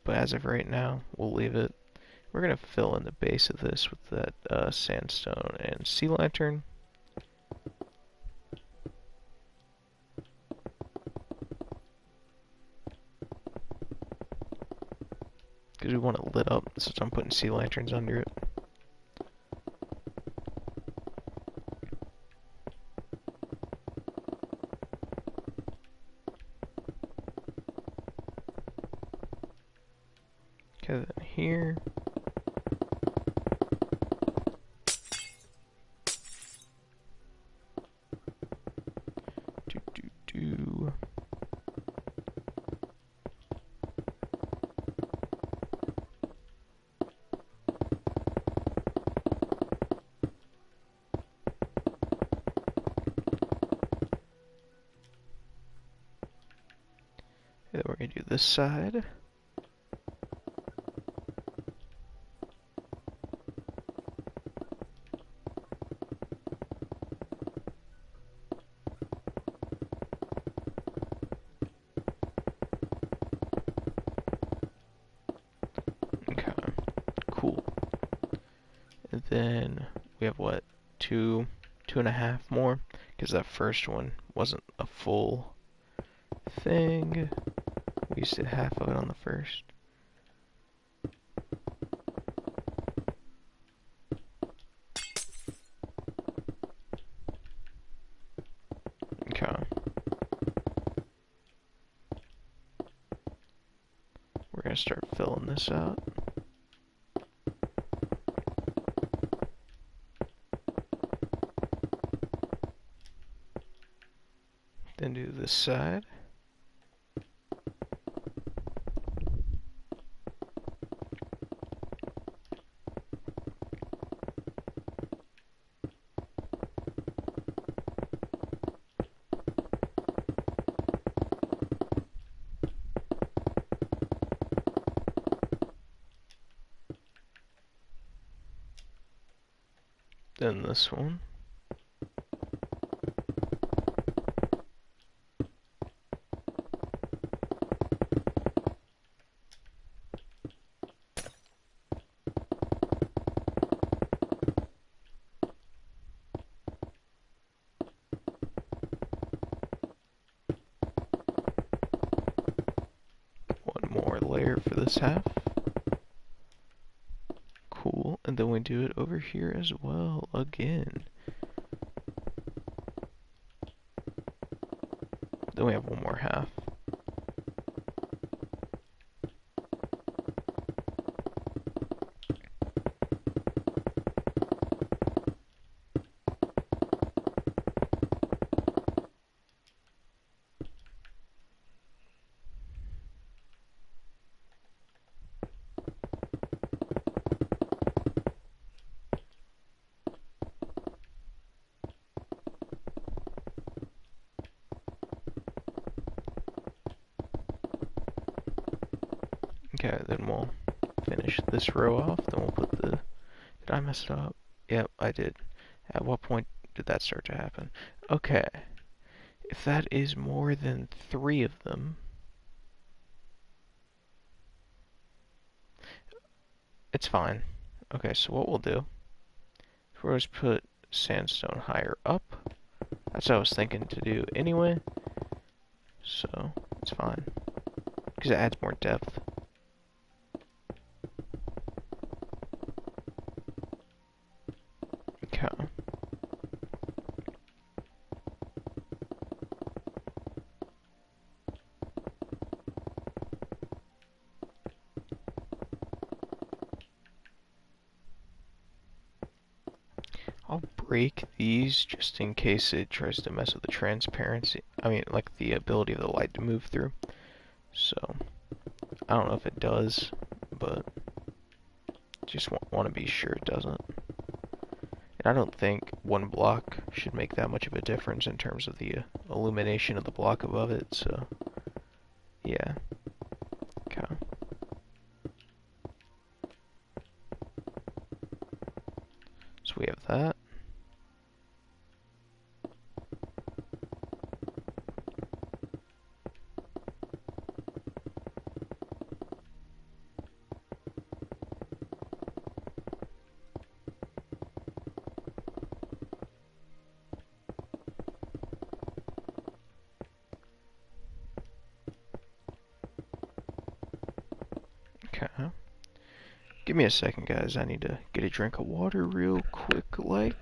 But as of right now, we'll leave it. We're gonna fill in the base of this with that sandstone and sea lantern. Because we want it lit up, since I'm putting sea lanterns under it. Okay, then here. We do this side. Okay, cool. And then we have what, two and a half more? Because that first one wasn't a full thing. We used to half of it on the first. Okay. We're gonna start filling this out. Then do this side. Then this one. One more layer for this half. Cool. And then we do it over here as well again. Then we have one more half. Okay, then we'll finish this row off. Then we'll put the... Did I mess it up? Yep, I did. At what point did that start to happen? Okay. If that is more than 3 of them... It's fine. Okay, so what we'll do... We'll just put sandstone higher up. That's what I was thinking to do anyway. So, it's fine. Because it adds more depth. Okay. I'll break these just in case it tries to mess with the transparency. I mean, like the ability of the light to move through. So, I don't know if it does, but just want to be sure it doesn't. And I don't think one block should make that much of a difference in terms of the illumination of the block above it, so yeah. Okay. So we have that. Okay. Give me a second, guys. I need to get a drink of water real quick, like.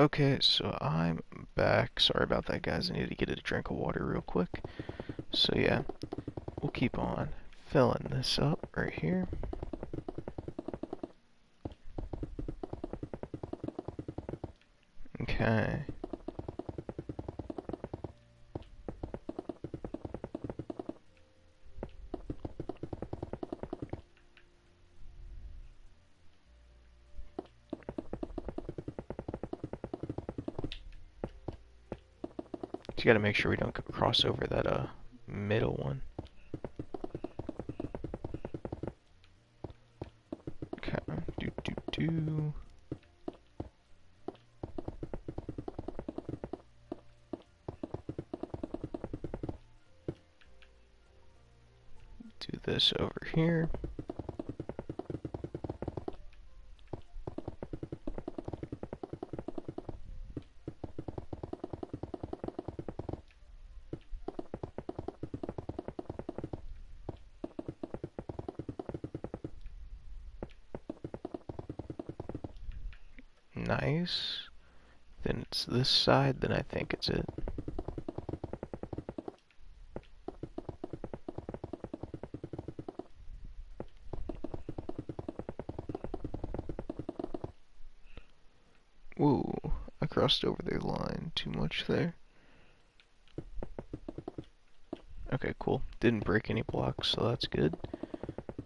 Okay, so I'm back. Sorry about that, guys. I need to get a drink of water real quick. So yeah, we'll keep on filling this up right here. Okay. Just gotta make sure we don't cross over that middle one. Okay. Do. Do this over here. Nice. Then it's this side, then I think it's it. Ooh, I crossed over the line too much there. Okay, cool. Didn't break any blocks, so that's good.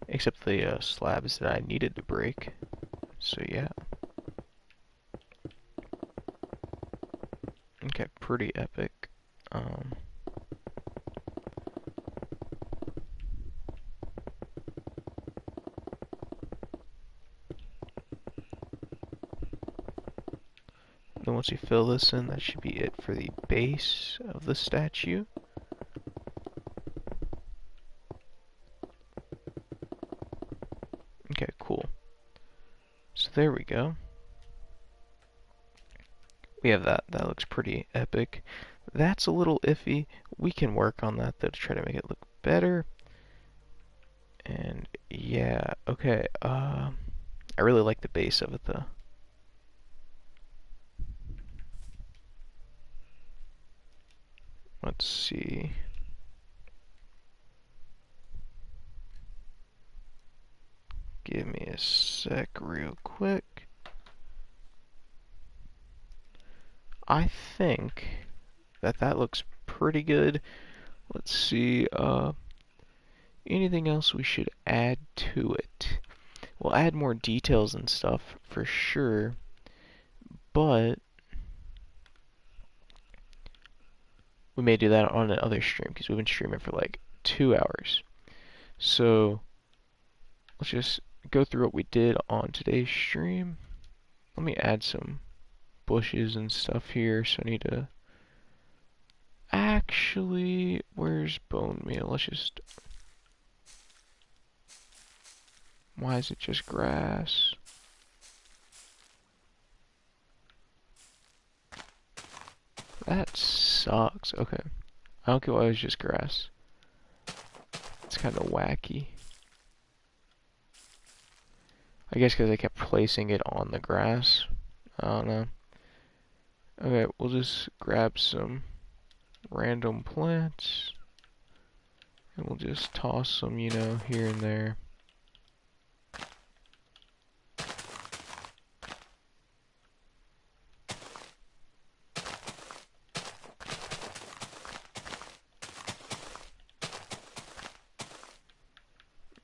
Except the slabs that I needed to break. So yeah. Okay, pretty epic. Then once you fill this in, that should be it for the base of the statue. Okay, cool. So there we go. We have that. That looks pretty epic. That's a little iffy. We can work on that though to try to make it look better. And yeah, okay. I really like the base of it though. Let's see. Give me a sec real quick. I think that looks pretty good. Let's see, anything else we should add to it? We'll add more details and stuff for sure, but we may do that on another stream because we've been streaming for like 2 hours. So let's just go through what we did on today's stream. Let me add some bushes and stuff here, so I need to actually, where's bone meal? Let's just, why is it just grass? That sucks. Okay. I don't get why it was just grass. It's kind of wacky. I guess because I kept placing it on the grass. I don't know. Okay, we'll just grab some random plants. And we'll just toss them, you know, here and there.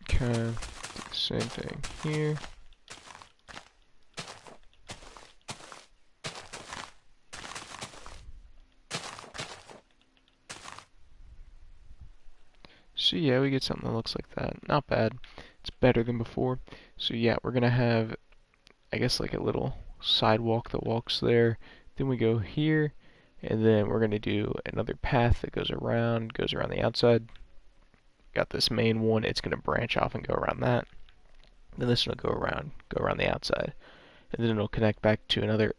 Okay, do the same thing here. So yeah, we get something that looks like that. Not bad. It's better than before. So yeah, we're gonna have, I guess, like a little sidewalk that walks there. Then we go here, and then we're gonna do another path that goes around the outside. Got this main one, it's gonna branch off and go around that. Then this one will go around the outside. And then it'll connect back to another,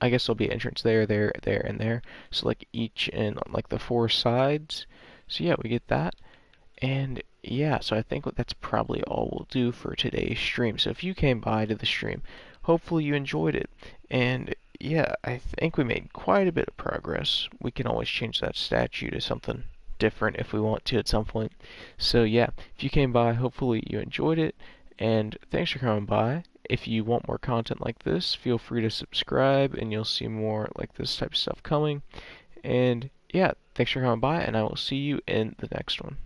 I guess there'll be an entrance there, there, there, and there. So like each in like the 4 sides. So yeah, we get that. And yeah, so I think that's probably all we'll do for today's stream. So if you came by to the stream, hopefully you enjoyed it. And yeah, I think we made quite a bit of progress. We can always change that statue to something different if we want to at some point. So yeah, if you came by, hopefully you enjoyed it, and thanks for coming by. If you want more content like this, feel free to subscribe, and you'll see more like this type of stuff coming. And yeah, thanks for coming by, and I will see you in the next one.